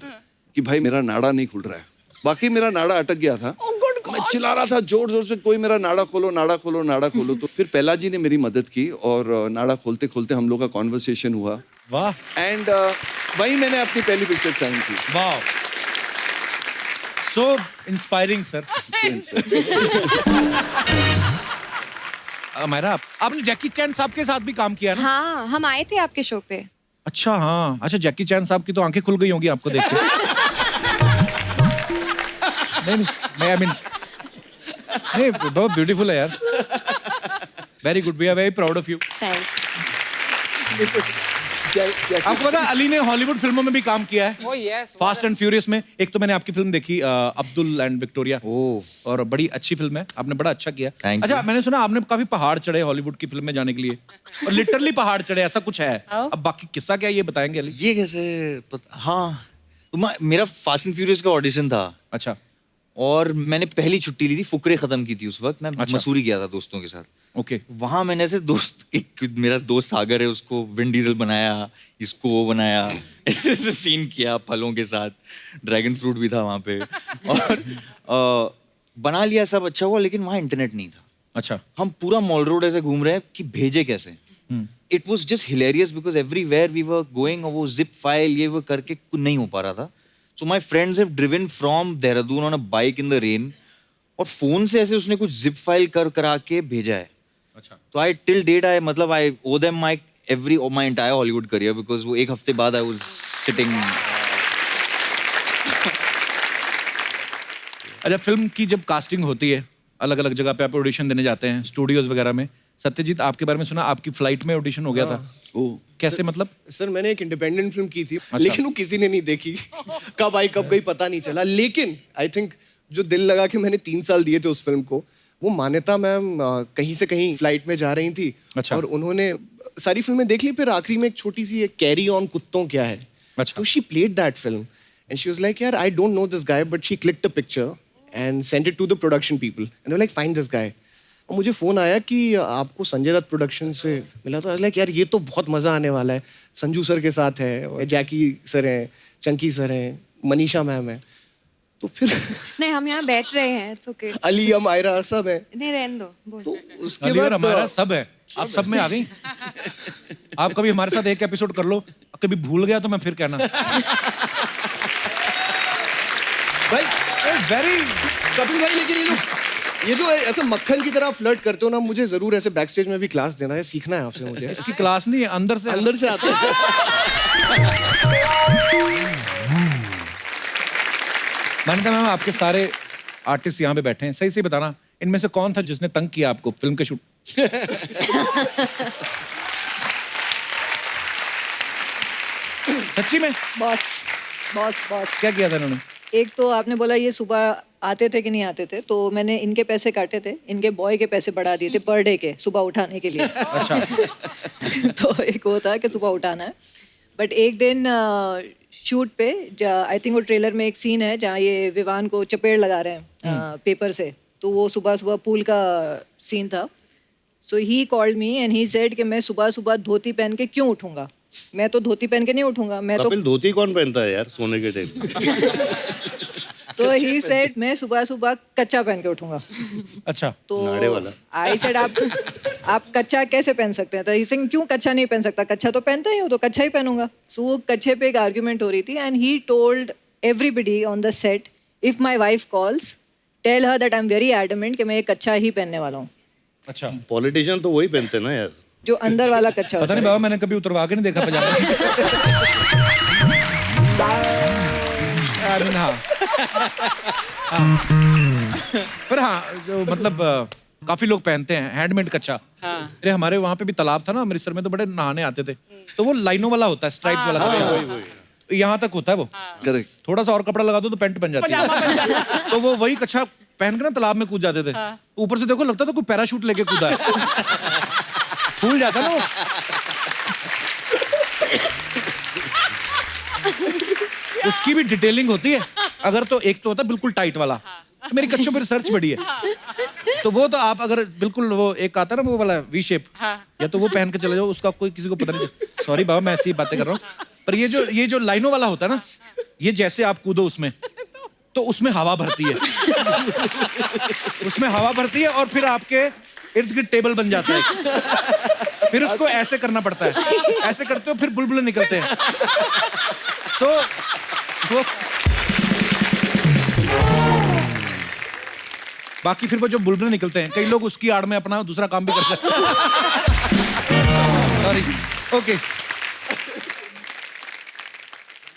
कि भाई मेरा नाड़ा नहीं खुल रहा है। बाकी मेरा नाड़ा अटक गया था। मैं चिल्ला रहा था जोर जोर से, कोई मेरा नाड़ा खोलो, नाड़ा खोलो, नाड़ा खोलो। तो फिर पहला जी ने मेरी मदद की और नाड़ा खोलते खोलते हम लोग का कॉन्वर्सेशन हुआ। वाह। एंड वही मैंने अपनी पहली पिक्चर साइन की। वाह, सो इंस्पायरिंग सर। हमारा आपने जैकी चैन साहब के साथ भी काम किया ना? हाँ, हम आए थे आपके शो पे। अच्छा, हाँ। अच्छा, जैकी चैन साहब की तो आंखें खुल गई होंगी आपको देख के। नहीं, मैं आई मीन नहीं, बहुत ब्यूटीफुल है यार। Very good, we are very proud of you. आपको पता है, अली ने हॉलीवुड फिल्मों में भी काम किया है। Oh yes. Fast and furious में। एक तो मैंने आपकी फिल्म देखी अब्दुल एंड विक्टोरिया, और बड़ी अच्छी फिल्म है, आपने बड़ा अच्छा किया। Thank अच्छा, you. मैंने सुना आपने काफी पहाड़ चढ़े हॉलीवुड की फिल्म में जाने के लिए, और लिटरली पहाड़ चढ़े, ऐसा कुछ है? अब बाकी किस्सा क्या है, ये बताएंगे अली? ये कैसे हाँ, मेरा फास्ट एंड फ्यूरियस का ऑडिशन था। अच्छा। और मैंने पहली छुट्टी ली थी, फुकरे खत्म की थी उस वक्त। मैं अच्छा। मसूरी गया था दोस्तों के साथ। ओके। वहां मैंने ऐसे मेरा दोस्त सागर है, उसको विन डीजल बनाया, इसको वो बनाया, ऐसे ऐसे सीन किया फलों के साथ। ड्रैगन फ्रूट भी था वहां पे। और बना लिया, सब अच्छा हुआ, लेकिन वहां इंटरनेट नहीं था। अच्छा। हम पूरा मॉल रोड ऐसे घूम रहे हैं कि भेजे कैसे। It was just hilarious because everywhere we were going, और वो जिप फाइल ये वो करके नहीं हो पा रहा था। So my friends have driven from Dehradun on a bike in the rain, और फोन से ऐसे उसने कुछ जिप फाइल करा के भेजा है। अच्छा। तो I till date I मतलब I owe them my entire Hollywood career, because वो एक हफ्ते बाद I was sitting। अच्छा, फिल्म की जब कास्टिंग होती है, अलग अलग जगह पे आप ऑडिशन देने जाते हैं, स्टूडियोज वगैरह में। सत्यजीत, आपके बारे में सुना आपकी फ्लाइट में ऑडिशन हो गया था? कैसे मतलब? सर मैंने एक इंडिपेंडेंट फिल्म की थी, लेकिन वो किसी ने नहीं देखी। कब आई कब गई पता नहीं चला। लेकिन आई थिंक जो दिल लगा के मैंने 3 साल दिए थे उस फिल्म को, वो मान्यता मैम कहीं से कहीं फ्लाइट में जा रही थी। अच्छा। और उन्होंने सारी फिल्में देख ली, फिर आखिरी में एक छोटी सी कैरी ऑन कुत्तों क्या है। अच्छा। तो she played that film and she was like, यार I don't know this guy, but she clicked a picture and sent it to the production people and they were like, find this guy. और मुझे phone आया कि आपको Sanjay Dutt production से मिला। तो like, यार ये तो बहुत मजा आने वाला है, संजू सर के साथ है, जैकी सर हैं, चंकी सर हैं, मनीषा मैम है। तो फिर नहीं, हम यहाँ बैठ रहे हैं, it's okay। अली, अमायरा सब है। नहीं, रहने दो, बोल। तो उसके अली और बाद हमारा सब है, आप सब में आ गई। आप कभी हमारे साथ एक एपिसोड कर लो, कभी भूल गया तो मैं फिर कहना। भाई वेरी कपिल भाई, लेकिन ये जो ऐसे मक्खन की तरह फ्लर्ट करते हो ना, मुझे जरूर ऐसे बैक स्टेज में भी क्लास देना है, सीखना है आपसे मुझे। इसकी क्लास नहीं है, अंदर से आता है। मान्यता मैम, आपके सारे आर्टिस्ट यहाँ पे बैठे हैं, सही से बताना इनमें से कौन था जिसने तंग किया आपको फिल्म के शूट? सच्ची में? बॉस क्या किया था इन्होंने? एक तो आपने बोला ये सुबह आते थे कि नहीं आते थे, तो मैंने इनके पैसे काटे थे, इनके बॉय के पैसे बढ़ा दिए थे पर डे के, सुबह उठाने के लिए। अच्छा। तो एक होता है कि सुबह उठाना है, बट एक दिन शूट पे आई थिंक वो ट्रेलर में एक सीन है जहाँ ये विवान को चपेड़ लगा रहे हैं पेपर से, तो वो सुबह सुबह पूल का सीन था। So he called me and he said कि मैं सुबह सुबह धोती पहन के क्यों उठूंगा, मैं तो धोती पहन के नहीं उठूंगा, मैं तो कपिल धोती कौन पहनता है यार सोने के टाइम? तो ही सेड मैं सुबह सुबह कच्चा पहन के उठूंगा। अच्छा। तो नाड़े वाला। आई सेड आप कच्चा कैसे पहन सकते हैं? तो ही सेड क्यों कच्चा नहीं पहन सकता, कच्चा तो पहनता ही हूँ, तो कच्चा ही पहनूंगा। सो वो कच्चे पे एक आर्ग्यूमेंट हो रही थी and he told everybody on the set, if my wife calls tell her that I am very adamant कि मैं ये कच्चा ही पहनने वाला हूँ। अच्छा। पॉलिटिशियन तो वही पहनते ना यार, जो अंदर वाला कच्चा पता नहीं बाबा, मैंने कभी उतरवा के नहीं देखा पजामा। I mean, हाँ। पर हाँ, जो मतलब काफी लोग पहनते हैं हैंडमेड कच्चा। अरे हमारे वहाँ पे भी तालाब था ना अमृतसर में, तो बड़े नहाने आते थे, तो वो लाइनों वाला होता है, स्ट्राइप्स वाला कच्चा, यहाँ तक होता है वो। करेक्ट। थोड़ा सा और कपड़ा लगा दो तो पैंट बन जाती है। तो वो वही कच्चा पहन के ना तालाब में कूद जाते थे। ऊपर से देखो लगता था कोई पैराशूट लेके कूदा है। फूल जाता ना वो। उसकी भी डिटेलिंग होती है। अगर तो एक तो होता है बिल्कुल टाइट वाला, तो मेरी कच्चों पर रिसर्च बड़ी है, तो वो तो आप अगर बिल्कुल वो एक आता है ना वो वाला वी शेप, या तो वो पहन के चले जाओ, उसका कोई किसी को पता नहीं। सॉरी बाबा, मैं ऐसी बातें कर रहा हूँ, पर ये जो लाइनों वाला होता है ना, ये जैसे आप कूदो उसमें, तो उसमें हवा भरती है। उसमें हवा भरती है और फिर आपके इर्द गिर्द टेबल बन जाता है। फिर उसको ऐसे करना पड़ता है, ऐसे करते हो फिर बुलबुले निकलते हैं। तो वो बाकी फिर वो जो बुलबुले निकलते हैं, कई लोग उसकी आड़ में अपना दूसरा काम भी करते हैं। Sorry, okay.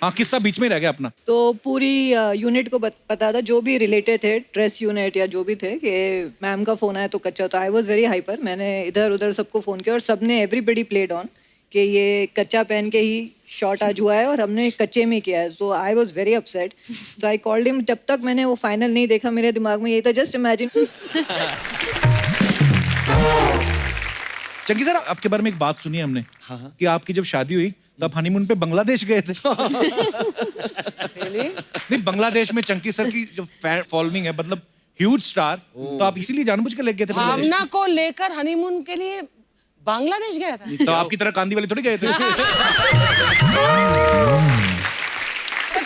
हाँ, किस्सा बीच में रह गया अपना। तो पूरी यूनिट को पता था, जो भी रिलेटेड थे, ड्रेस यूनिट या जो भी थे, कि मैम का फोन आया तो कच्चा। तो आई वाज वेरी हाइपर, मैंने इधर उधर सबको फोन किया और सबने एवरीबडी प्लेड ऑन कि ये कच्चा पहन के ही शॉट आज हुआ है और हमने कच्चे में किया है। So I was very upset, so I called him. जब तक मैंने वो फाइनल नहीं देखा, मेरे दिमाग में यही था, जस्ट इमेजिन। चंकी सर, आपके बारे में एक बात सुनी हमने कि आपकी जब शादी हुई तो आप हनीमून पे बांग्लादेश गए थे। नहीं, बांग्लादेश में चंकी सर की जो फॉलोइंग है, मतलब ह्यूज स्टार, तो आप इसीलिए जानबूझ के ले गए थे बांग्लादेश? भावना को लेकर हनीमून के लिए बांग्लादेश गया था। तो आपकी तरह कांदी वाले थोड़ी गए थे।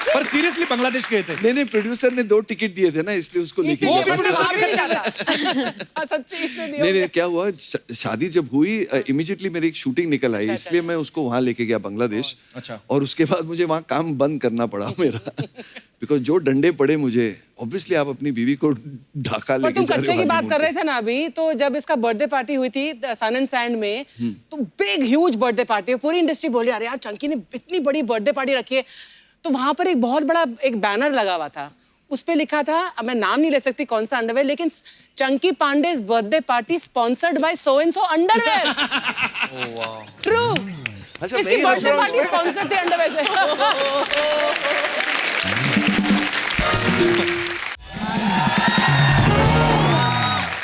पर सीरियसली बांग्लादेश गए थे? नहीं, प्रोड्यूसर ने 2 टिकट दिए थे ना, इसलिए उसको लेके नहीं, क्या हुआ, शादी जब हुई इमीडिएटली मेरी एक शूटिंग निकल आई, इसलिए मैं उसको वहां लेके गया बांग्लादेश। अच्छा। और उसके बाद मुझे वहां काम बंद करना पड़ा मेरा, बिकॉज जो डंडे पड़े मुझे। ऑब्वियसली आप अपनी बीवी को ढाका लेके तुम कच्चे की बात कर रहे थे ना अभी, तो जब इसका बर्थडे पार्टी हुई थी सन एंड सैंड में, तो बिग ह्यूज बर्थडे पार्टी, पूरी इंडस्ट्री बोली अरे यार चंकी ने इतनी बड़ी बर्थडे पार्टी रखी है। तो वहां पर एक बहुत बड़ा एक बैनर लगा हुआ था, उस पे लिखा था, अब मैं नाम नहीं ले सकती कौन सा अंडरवेयर, लेकिन Chunky Pandey's birthday party sponsored by so and so underwear. True. अच्छा, इसकी बर्थडे पार्टी स्पॉन्सर्ड थी अंडरवेयर से।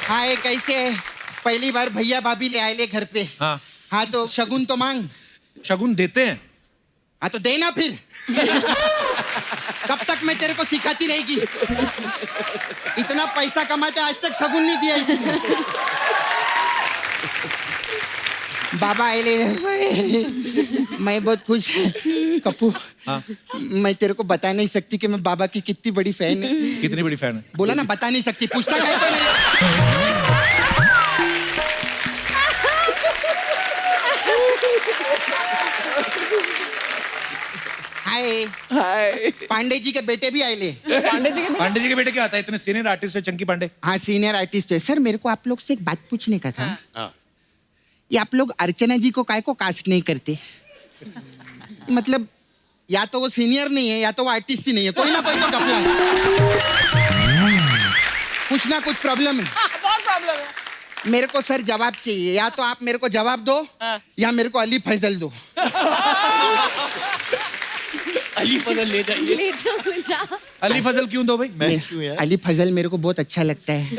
हाय, कैसे? पहली बार भैया भाभी ले आए घर पे। हाँ तो शगुन तो मांग। शगुन देते हैं? हाँ तो देना फिर। कब तक मैं तेरे को सिखाती रहेगी? इतना पैसा कमाते आज तक शगुन नहीं दिया इसने। बाबा आए, मैं बहुत खुश। कप्पू, मैं तेरे को बता नहीं सकती कि मैं बाबा की कितनी बड़ी फैन है। कितनी बड़ी फैन है? बोला ना, बता नहीं सकती। पूछता क्या है? हाय हाय पांडे जी के बेटे भी आए ले। पांडे जी के पांडे जी के बेटे क्या आता है, इतने सीनियर आर्टिस्ट है चंकी पांडे। हाँ सीनियर आर्टिस्ट है। सर मेरे को आप लोग से एक बात पूछने का था। हाँ। ये आप लोग अर्चना जी को काय को कास्ट नहीं करते? मतलब या तो वो सीनियर नहीं है या तो वो आर्टिस्ट ही नहीं है, कोई ना कोई तो घपला है। कुछ ना कुछ प्रॉब्लम है। बहुत प्रॉब्लम है। मेरे को सर जवाब चाहिए, या तो आप मेरे को जवाब दो या मेरे को अली फैजल दो। अली फजल ले जाइए। ले जाओ जा। अली फजल क्यों दो भाई? अली फजल मेरे को बहुत अच्छा लगता है।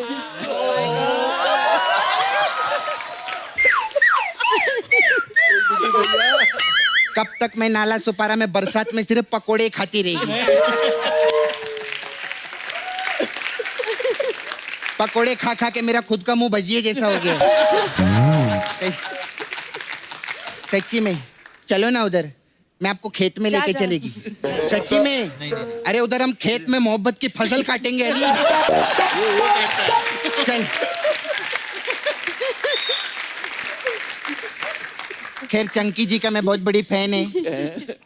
कब तक मैं नाला सुपारा में बरसात में सिर्फ पकोड़े खाती रहेगी? पकोड़े खा खा के मेरा खुद का मुंह भजिए जैसा हो गया। सच्ची में चलो ना उधर, मैं आपको खेत में लेके चलेगी। सच्ची में अरे उधर हम खेत में मोहब्बत की फसल काटेंगे अली। चल खैर चंकी जी का मैं बहुत बड़ी फैन है।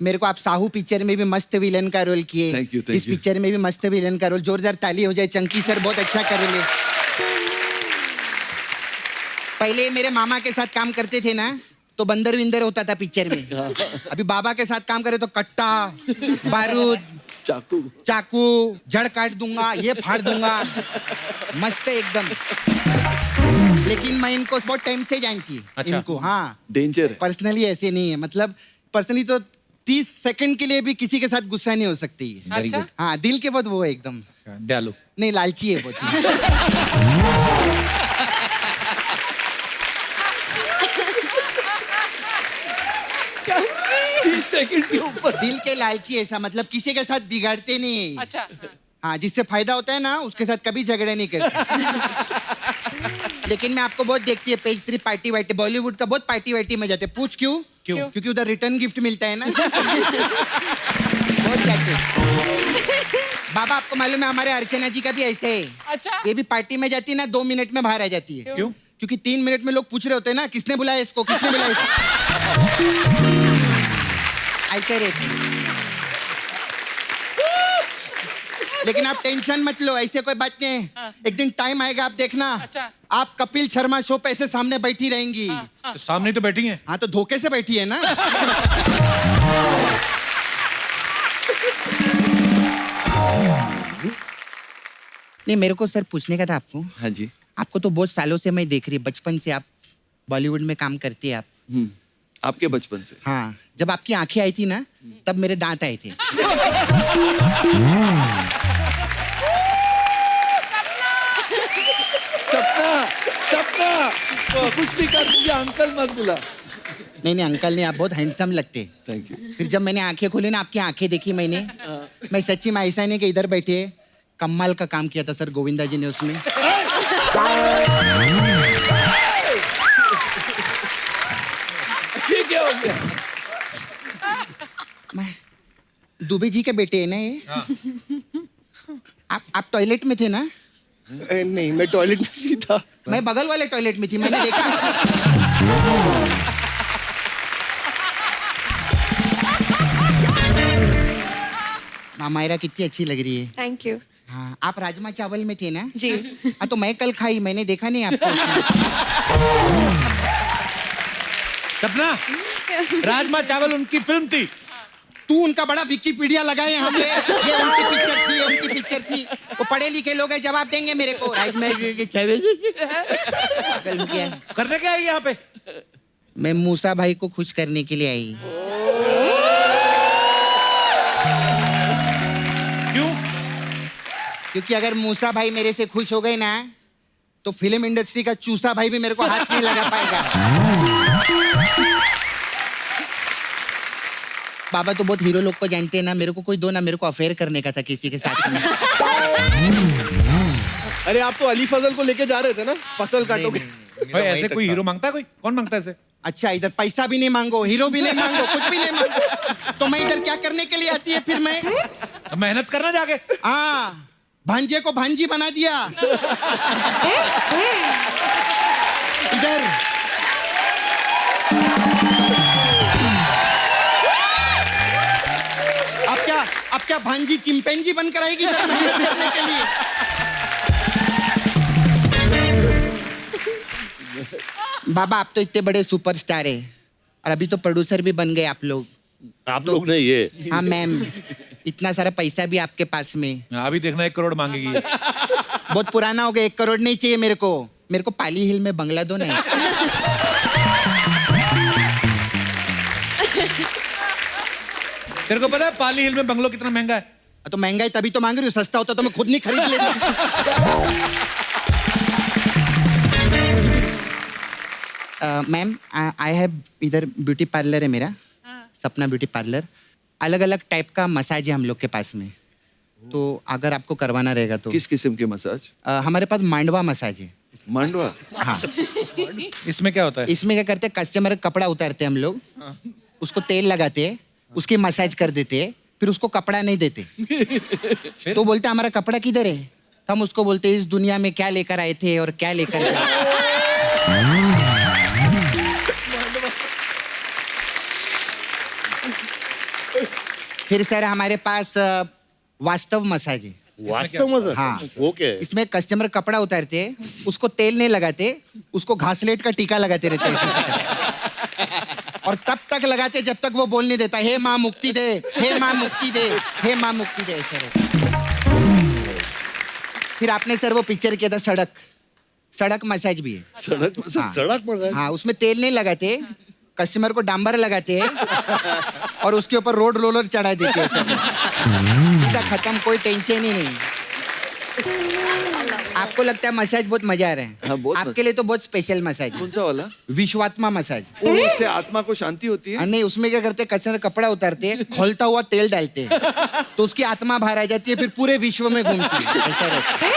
मेरे को आप साहू पिक्चर में भी मस्त विलन का रोल किए। Thank you. इस पिक्चर में भी मस्त विलन का रोल। जोरदार ताली हो जाए, चंकी सर बहुत अच्छा कर रहे हैं। पहले मेरे मामा के साथ काम करते थे ना तो बंदर विंदर होता था पिक्चर में। अभी बाबा के साथ काम करे तो कट्टा, बारूद, चाकू जड़ काट दूंगा, ये फाड़ दूंगा। मस्त है एकदम। लेकिन मैं इनको बहुत टाइम से जानती हूँ। अच्छा। इनको हाँ डेंजर है। पर्सनली ऐसे नहीं है, मतलब पर्सनली तो 30 सेकंड के लिए भी किसी के साथ गुस्सा नहीं हो सकती है। अच्छा। हाँ दिल के बहुत वो है एकदम। दयालु नहीं लालची है बहुत। सेकंड के ऊपर दिल के लालची ऐसा, मतलब किसी के साथ बिगाड़ते नहीं है। अच्छा। हाँ जिससे फायदा होता है ना उसके साथ कभी झगड़ा नहीं करते। लेकिन मैं आपको बहुत देखती है पेज 3 पार्टी वार्टी, बॉलीवुड का बहुत पार्टी वार्टी में जाते। पूछ क्यों? क्यों? क्योंकि उधर रिटर्न गिफ्ट मिलता है ना। बहुत जाते। बाबा आपको मालूम है हमारे अर्चना जी का भी ऐसे है। अच्छा। ये भी पार्टी में जाती है ना 2 मिनट में बाहर आ जाती है। क्यों? क्योंकि 3 मिनट में लोग पूछ रहे होते हैं ना किसने बुलाया इसको, किसने बुलाया इसको। ऐसे रहते। लेकिन आप टेंशन मत लो, ऐसे कोई बात नहीं है। एक दिन टाइम आएगा आप देखना। अच्छा। आप कपिल शर्मा शो पे ऐसे सामने बैठी रहेंगी। तो सामने तो बैठी हैं। हाँ तो धोखे से बैठी है ना। नहीं मेरे को सर पूछने का था आपको। हाँ जी। आपको तो बहुत सालों से मैं देख रही, बचपन से आप बॉलीवुड में काम करती है आप। आपके बचपन से? हाँ जब आपकी आंखें आई थी ना तब मेरे दांत आए थे। सपना सपना कुछ भी कर, मुझे अंकल मत बुला। नहीं नहीं अंकल नहीं, आप बहुत हैंडसम लगते। Thank you. फिर जब मैंने आंखें खोली ना आपकी आंखें देखी मैंने, मैं सच्ची में ऐसा नहीं कि इधर बैठे, कमाल का काम किया था सर गोविंदा जी ने उसमें। ये क्या हो गया? मैं दुबे जी के बेटे है ना ये। आप टॉयलेट में थे ना? नहीं मैं टॉयलेट में नहीं था। मैं बगल वाले टॉयलेट में थी, मैंने देखा। मायरा कितनी अच्छी लग रही है। Thank you. हाँ आप राजमा चावल में थे ना? जी। हाँ तो मैं कल खाई, मैंने देखा नहीं आपको। सपना राजमा चावल उनकी फिल्म थी। तू उनका बड़ा विकिपीडिया लगाए यहाँ पे। ये उनकी पिक्चर थी, ये उनकी पिक्चर थी। वो पढ़े लिखे लोग हैं, जवाब देंगे मेरे को। राजमा चावल क्या है? करने क्या है यहाँ पे? मैं मूसा भाई को खुश करने के लिए आई। क्यों? क्योंकि अगर मूसा भाई मेरे से खुश हो गए ना तो फिल्म इंडस्ट्री का चूसा भाई भी मेरे को हाथ नहीं लगा पाएगा। बाबा तो बहुत हीरो लोग को जानते हैं ना, मेरे को कोई दो ना, मेरे को अफेयर करने का था किसी के साथ में। अरे आप तो अली फजल को लेके जा रहे थे ना, फसल काटोगे। भाई ऐसे कोई हीरो मांगता है? कोई कौन मांगता है ऐसे? अच्छा इधर पैसा भी नहीं मांगो, हीरो भी नहीं मांगो, कुछ भी नहीं मांगो, तो मैं इधर क्या करने के लिए आती है फिर? मैं मेहनत करना जाके। हाँ भांजे को भांजी बना दिया। इधर अब क्या भांजी चिंपैंजी बनकर आएगी सर मेहनत करने के लिए? बाबा आप तो इतने बड़े सुपरस्टार है और अभी तो प्रोड्यूसर भी बन गए आप लोग। आप लोग नहीं ये। हाँ मैम, इतना सारा पैसा भी आपके पास में। अभी देखना 1 करोड़ मांगेगी। बहुत पुराना हो गया, 1 करोड़ नहीं चाहिए मेरे को पाली हिल में बंगला दो ना। तेरे को पता है पाली हिल में बंगलो कितना महंगा है? तो महंगा है तभी तो मांग रही हूँ, सस्ता होता तो मैं खुद नहीं खरीद लेता। मैम आई हैव इधर ब्यूटी पार्लर है मेरा, सपना ब्यूटी पार्लर। अलग अलग टाइप का मसाज है हम लोग के पास में, तो अगर आपको करवाना रहेगा तो। किस किस्म के मसाज? हमारे पास मांडवा मसाज है। मांडवा? हाँ। इसमें क्या होता है? इसमें क्या करते हैं, कस्टमर का कपड़ा उतारते हैं हम लोग, उसको तेल लगाते हैं, उसकी मसाज कर देते हैं, फिर उसको कपड़ा नहीं देते। तो बोलते हमारा कपड़ा किधर है? हम उसको बोलते हैं इस दुनिया में क्या लेकर आए थे और क्या लेकर गए। फिर सर हमारे पास वास्तव मसाज है। वास्तव मसाज? हाँ। वो क्या है? इसमें कस्टमर कपड़ा उतारते हैं, उसको तेल नहीं लगाते, उसको घासलेट का टीका लगाते रहते हैं। और तब तक लगाते जब तक वो बोल नहीं देता हे माँ मुक्ति दे, हे माँ मुक्ति दे, हे माँ मुक्ति दे, सर। फिर आपने सर वो पिक्चर किया था सड़क मसाज भी है। सड़क मसाज? हाँ। सड़क मसाज? हाँ, उसमें तेल नहीं लगाते, कस्टमर को डांबर लगाते हैं और उसके ऊपर रोड रोलर चढ़ा देते हैं। सीधा खत्म, कोई टेंशन ही नहीं। आपको लगता है मसाज बहुत मजा आ रहा है? हाँ, बहुत आपके लिए तो बहुत स्पेशल मसाज। कौन सा वाला? विश्वात्मा मसाज। उससे आत्मा को शांति होती है? नहीं, उसमें क्या करते हैं, कस्टमर कपड़ा उतारते हैं, खोलता हुआ तेल डालते हैं, तो उसकी आत्मा बाहर आ जाती है, फिर पूरे विश्व में घूमती है। ऐसा रहता है।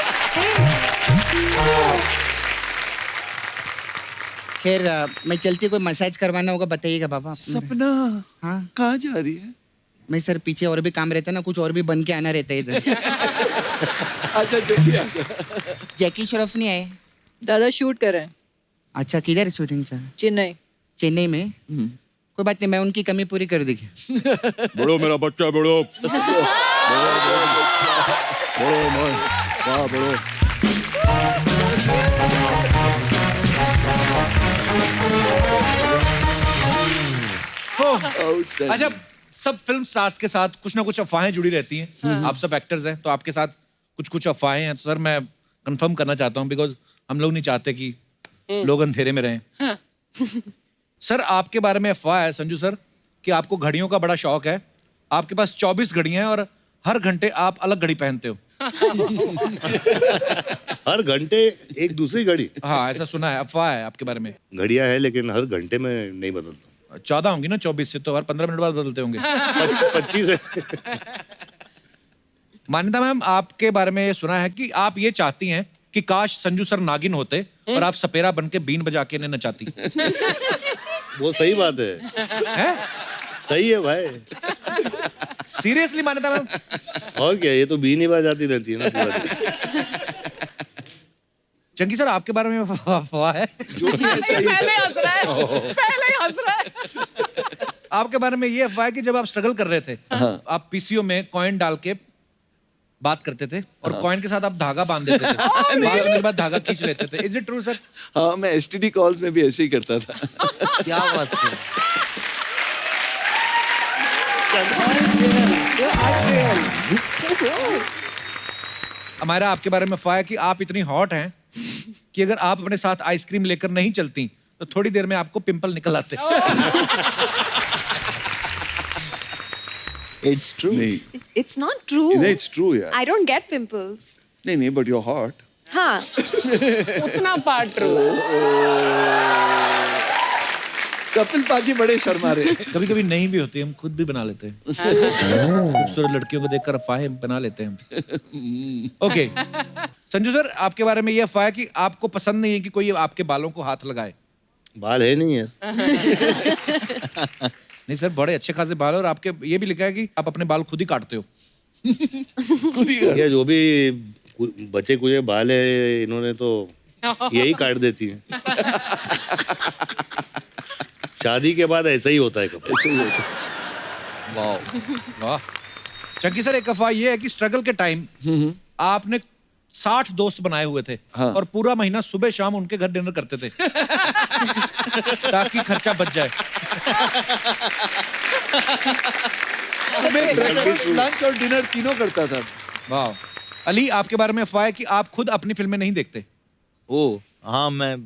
खैर मैं चलती, कोई मसाज करवाना होगा बताइएगा बाबा। सपना? हाँ। कहाँ जा रही है? मैं सर पीछे और भी काम रहता है ना, कुछ और भी बन के आना रहता है इधर। अच्छा जल्दी आजा। जैकी श्रॉफ नहीं आए? दादा शूट कर रहे हैं अच्छा, किधर शूटिंग चल? चेन्नई में? कोई बात नहीं, मैं उनकी कमी पूरी कर देगी। बड़ो मेरा बच्चा, बड़ो बड़ो। अच्छा, सब फिल्म स्टार्स के साथ कुछ ना कुछ अफवाहें जुड़ी रहती हैं। आप सब एक्टर्स हैं, तो आपके साथ कुछ कुछ अफवाहें हैं। तो सर मैं कंफर्म करना चाहता हूँ, बिकॉज हम लोग नहीं चाहते कि लोग अंधेरे में रहें। सर आपके बारे में अफवाह है संजू सर कि आपको घड़ियों का बड़ा शौक है। आपके पास 24 घड़ियां हैं और हर घंटे आप अलग घड़ी पहनते हो। हर घंटे एक दूसरी घड़ी? हाँ, ऐसा सुना है, अफवाह है आपके बारे में। घड़ियां है लेकिन हर घंटे में नहीं बदलता। 14 होंगी ना, 24 से तो हर 15 मिनट बाद बदलते होंगे। 25 है। मान्यता मैम, आपके बारे में ये सुना है कि आप ये चाहती हैं कि काश संजू सर नागिन होते और आप सपेरा बन के बीन बजा के इन्हें नचाती। वो सही बात है? सही है भाई। सीरियसली मान्यता मैम? और क्या, ये तो बीन ही बजाती रहती है ना पूरा दिन। चंकी सर आपके बारे में अफवाह है जो भी है सही। पहले हंस रहा है, पहले ही हंस रहा है। आपके बारे में ये अफवाह है कि जब आप स्ट्रगल कर रहे थे, आप पीसीओ में कॉइन डाल के बात करते थे और कॉइन के साथ आप धागा बांध देते थे। बात करने के बाद धागा खींच लेते थे। Is it true sir? हाँ, मैं एसटीडी कॉल्स में भी ऐसे ही करता था। क्या बात है? हमारा आपके बारे में अफवाह है कि आप इतनी हॉट हैं कि अगर आप अपने साथ आइसक्रीम लेकर नहीं चलती तो थोड़ी देर में आपको पिंपल निकल आते। It's true. नहीं, It's not true. नहीं, it's true यार। I don't get pimples. नहीं, but you're hot. हाँ. उतना पार्ट ट्रू। कपिल पाजी बड़े शर्मा रहे। कभी कभी नहीं भी होती, हम खुद भी बना लेते हैं। खूबसूरत लड़कियों को देखकर अफवाहें बना लेते हैं हम। ओके संजू सर, आपके बारे में ये अफवाह है कि आपको पसंद नहीं है कि कोई आपके बालों को हाथ लगाए। बाल है नहीं है? नहीं सर, बड़े अच्छे खासे बाल हैं और आपके ये भी लिखा है कि आप अपने बाल खुद ही काटते हो। खुद ही ये जो भी बचे कुचे बाल है इन्होंने तो यही काट देती हैं। शादी के बाद ऐसा ही होता है कभी। ऐसे ही होता है। वाह वाह। चंकी सर, एक अफवाह ये है कि स्ट्रगल के टाइम आपने 60 दोस्त बनाए हुए थे और पूरा महीना सुबह शाम उनके घर डिनर करते थे ताकि खर्चा बच जाए। सुबह ब्रेकफास्ट, लंच और डिनर तीनों करता था। वाह। अली, आपके बारे में अफवाह है कि आप खुद अपनी फिल्में नहीं देखते। ओ हाँ, मैं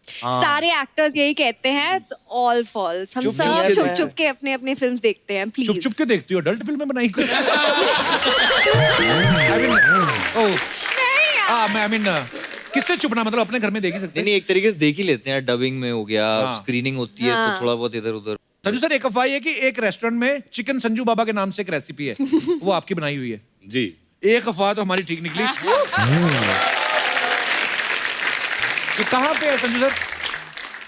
सारे एक्टर्स यही कहते हैं, इट्स ऑल फॉल्स। हम चुप-चुप सब के छुप देखते छुप के अपने अपने फिल्म देखते हैं, प्लीज। चुप चुप के देखती हो? अडल्ट फिल्में बनाई कोई? किससे छुपना, मतलब अपने घर में देख ही सकते हैं। नहीं, एक तरीके से देख ही लेते हैं। डबिंग में हो गया, हाँ। स्क्रीनिंग होती है तो थोड़ा बहुत इधर उधर। संजू सर, एक अफवाह है कि एक रेस्टोरेंट में चिकन संजू बाबा के नाम से एक रेसिपी है, वो आपकी बनाई हुई है। जी। एक अफवाह तो हमारी ठीक निकली। ये कहाँ पे है संजू सर?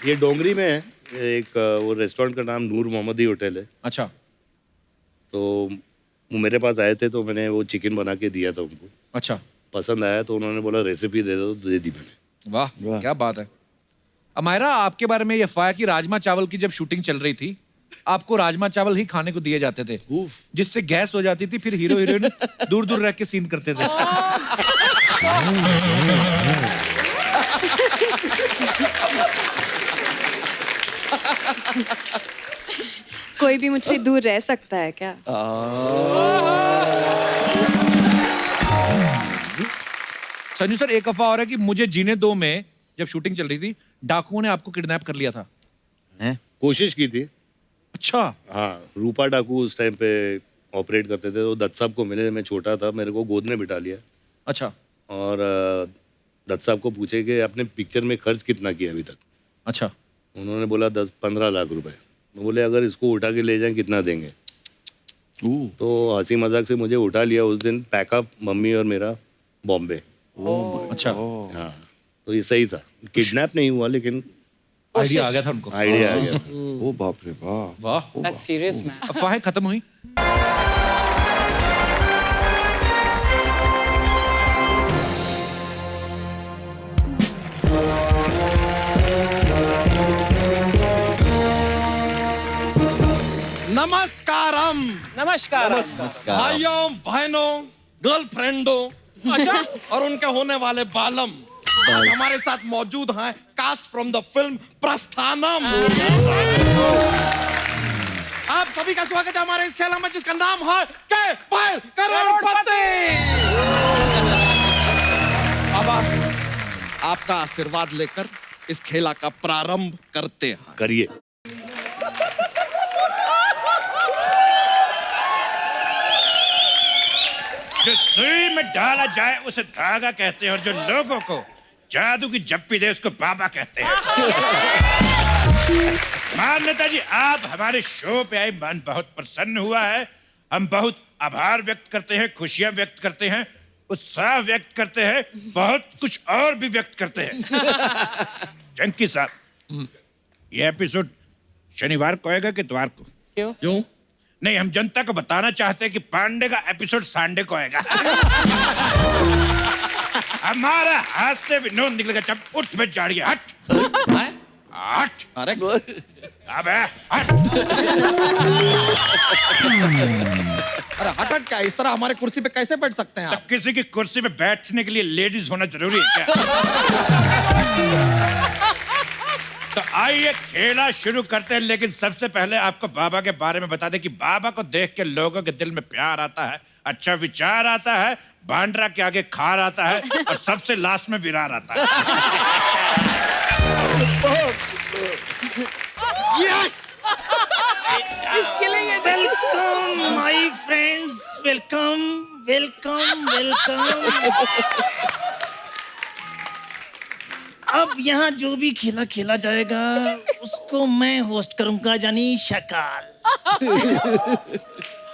ये डोंगरी में है। एक वो रेस्टोरेंट का नाम नूर मोहम्मदी होटल है। अच्छा। तो वो मेरे पास आए थे तो मैंने वो चिकन बना के दिया था उनको। अच्छा। पसंद आया तो उन्होंने बोला रेसिपी दे दो, तो दे दी मैंने। वाह, क्या बात है। अमायरा, आपके बारे में ये अफवाह है कि राजमा चावल की जब शूटिंग चल रही थी आपको राजमा चावल ही खाने को दिए जाते थे, जिससे गैस हो जाती थी, फिर हीरो हीरोइन दूर दूर रह के सीन करते थे। कोई भी मुझसे दूर रह सकता है क्या? संजू सर, एक अफवाह और है कि मुझे जीने दो में जब शूटिंग चल रही थी डाकुओं ने आपको किडनैप कर लिया था। हैं? कोशिश की थी। अच्छा। हाँ, रूपा डाकू उस टाइम पे ऑपरेट करते थे। तो दत्त साहब को मिले, मैं छोटा था, मेरे को गोद में बिठा लिया। अच्छा। और दत्त साहब को पूछे कि आपने पिक्चर में खर्च कितना किया अभी तक। अच्छा। उन्होंने बोला 10-15 लाख रुपए। तो बोले अगर इसको उठा के ले जाएं कितना देंगे। तो हंसी मजाक से मुझे उठा लिया उस दिन, पैकअप मम्मी और मेरा बॉम्बे। अच्छा। हाँ, तो ये सही था, किडनैप नहीं हुआ लेकिन आइडिया आ गया था उनको। आइडिया आ गया। ओ बाप रे बाप। वाह, दैट्स सीरियस मैन। अफवाहें खत्म हुई। नमस्कारम। नमस्कार। भाइयों बहनों, गर्लफ्रेंडों और उनके होने वाले बालम, आज हमारे साथ मौजूद हैं cast from the film Prassthanam. आप सभी का स्वागत है हमारे इस खेल में जिसका नाम है के पायल करोड़पति। अब आपका आशीर्वाद लेकर इस खेला का प्रारंभ करते हैं। करिए। जो सुई में डाला जाए उसे धागा कहते हैं और जो लोगों को जादू की जप्पी दे उसको बाबा कहते हैं। मान्यता जी, आप हमारे शो पे आए, मन बहुत प्रसन्न हुआ है। हम बहुत आभार व्यक्त करते हैं, खुशियां व्यक्त करते हैं, उत्साह व्यक्त करते हैं, बहुत कुछ और भी व्यक्त करते हैं। चंकी साहब, ये एपिसोड शनिवार को आएगा कि इतवार को? क्यों? नहीं, हम जनता को बताना चाहते हैं कि पांडे का एपिसोड संडे को आएगा। हमारा हाथ से विनोद निकलेगा। जब उठ में जाड़िए, हट हट। अरे अबे हट। अरे हट क्या, इस तरह हमारे कुर्सी पे कैसे बैठ सकते हैं तो आप? किसी की कुर्सी पे बैठने के लिए लेडीज होना जरूरी है क्या? तो आइए खेला शुरू करते हैं, लेकिन सबसे पहले आपको बाबा के बारे में बता दें कि बाबा को देख के लोगों के दिल में प्यार आता है, अच्छा विचार आता है, बांड्रा के आगे खार आता है और सबसे लास्ट में विरार आता है। Yes, welcome my friends, welcome welcome welcome. अब यहाँ जो भी खेला खेला जाएगा उसको मैं होस्ट करूंगा, यानी शकाल।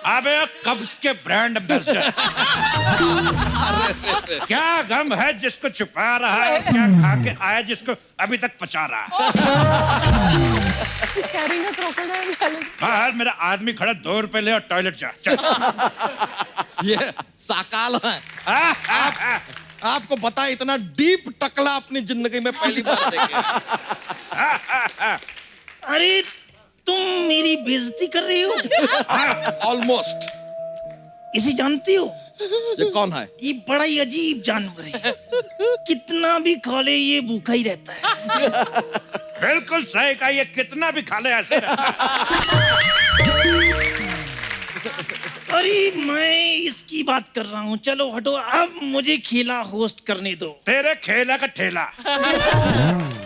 अबे कब्ज के ब्रांड एम्बेसडर। क्या गम है जिसको छुपा रहा है, क्या खा के आया जिसको अभी तक पचा रहा है। बाहर मेरा आदमी खड़ा, 2 रुपए ले और टॉयलेट जा। चल। ये साकाल है। आपको पता है, इतना डीप टकला अपनी जिंदगी में पहली बार देखे। अरे तुम मेरी बेइज्जती कर रही हो। ऑलमोस्ट। इसे जानती हो? ये कौन है? ये बड़ा ही अजीब जानवर है, कितना भी खा ले ये भूखा ही रहता है। बिल्कुल सही कहा, ये कितना भी खा ले ऐसे रहता है। अरे मैं इसकी बात कर रहा हूँ, चलो हटो, अब मुझे खेला होस्ट करने दो। तेरे खेला का ठेला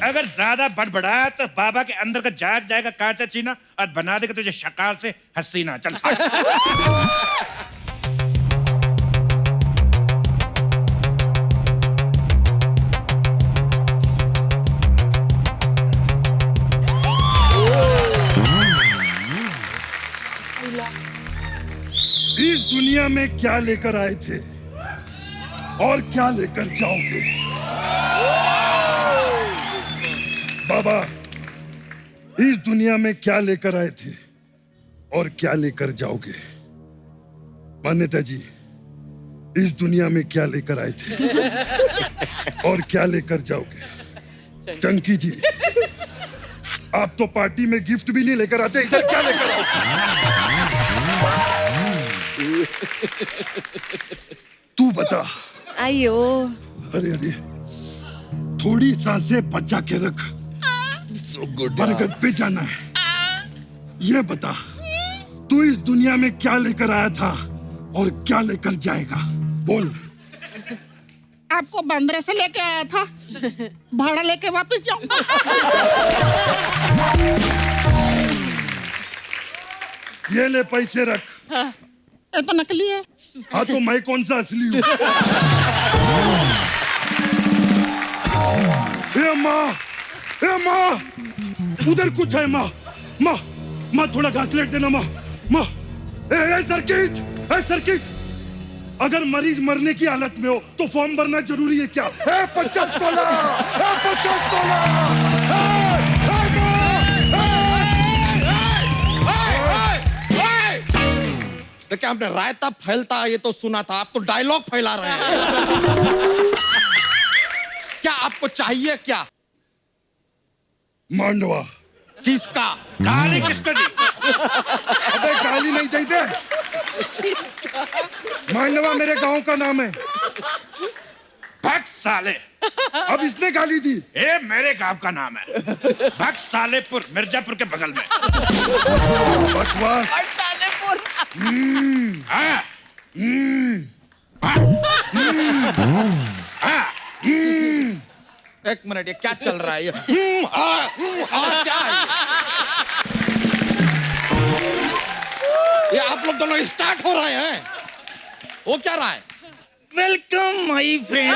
अगर ज्यादा बड़बड़ाया तो बाबा के अंदर का जाग जाएगा कांचा चीना और बना देगा तुझे शकाल से हसीना। चल इस दुनिया में क्या लेकर आए थे और क्या लेकर जाओगे? बाबा, इस दुनिया में क्या लेकर आए थे और क्या लेकर जाओगे? मान्यता जी, इस दुनिया में क्या लेकर आए थे और क्या लेकर जाओगे? चंकी जी, आप तो पार्टी में गिफ्ट भी नहीं लेकर आते, इधर क्या लेकर आओगे? तू बता। अयो, अरे अरे, थोड़ी सांसें बचा के रख, बरगद पे जाना है। ये बता, तू इस दुनिया में क्या लेकर आया था और क्या लेकर जाएगा? बोल। आपको बंदरे से लेके आया था, भाड़ा लेके वापस जाऊंगा। ये ले पैसे रख। ये तो नकली है। हाँ तो मैं कौन सा असली हूँ? ए माँ, ए माँ, उधर कुछ है माँ, माँ, माँ थोड़ा घासलेट देना माँ, माँ। ए सर्किट, ए सर्किट, अगर मरीज मरने की हालत में हो तो फॉर्म भरना जरूरी है क्या? ए 50 डॉलर, ए 50 डॉलर। देखिए, आपने रायता फैलता ये तो सुना था, आप तो डायलॉग फैला रहे हैं। क्या आपको चाहिए क्या? मांडवा। किसका? गाली किसको दी? अबे गाली नहीं दी बे। मांडवा मेरे गांव का नाम है। भक्त साले। अब इसने गाली दी। ये मेरे गांव का नाम है, भक्त सालेपुर, मिर्जापुर के बगल में। बकवास। एक मिनट, ये क्या चल रहा है? ये क्या है? ये आप लोग दोनों स्टार्ट हो रहे हैं, वो क्या रहा है? Welcome my friend.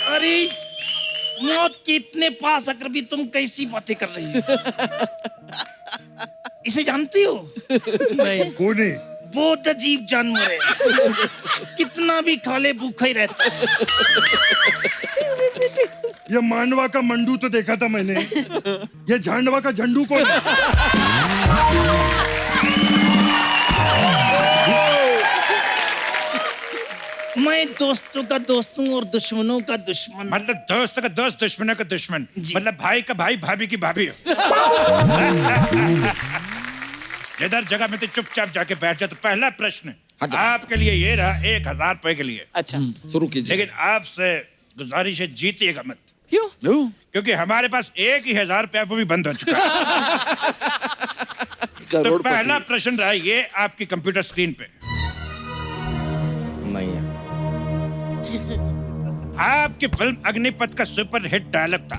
अरे मौत के इतने पास आकर भी तुम कैसी बातें कर रही हो? इसे जानती हो? नहीं। कौन है? बहुत अजीब जानवर है, कितना भी खा ले भूखा ही रहता है। ये मांडवा का मंडू तो देखा था मैंने, ये झांडवा का झंडू कौन है? मैं दोस्तों का दोस्त हूँ और दुश्मनों का दुश्मन। मतलब दोस्त का दोस्त, दुश्मनों का दुश्मन, मतलब भाई का भाई, भाभी की भाभी। जिधर जगह में तो चुपचाप जाके बैठ जा। तो पहला प्रश्न आपके लिए ये रहा, 1000 रुपए के लिए। अच्छा, शुरू कीजिए। लेकिन आपसे गुजारिश है, जीतिएगा मत। क्यों? क्योंकि हमारे पास 1000 रुपया वो भी बंद हो चुका है। तो पहला प्रश्न रहा ये आपकी कंप्यूटर स्क्रीन पे। नहीं है। आपकी फिल्म अग्निपथ का सुपर हिट डायलॉग था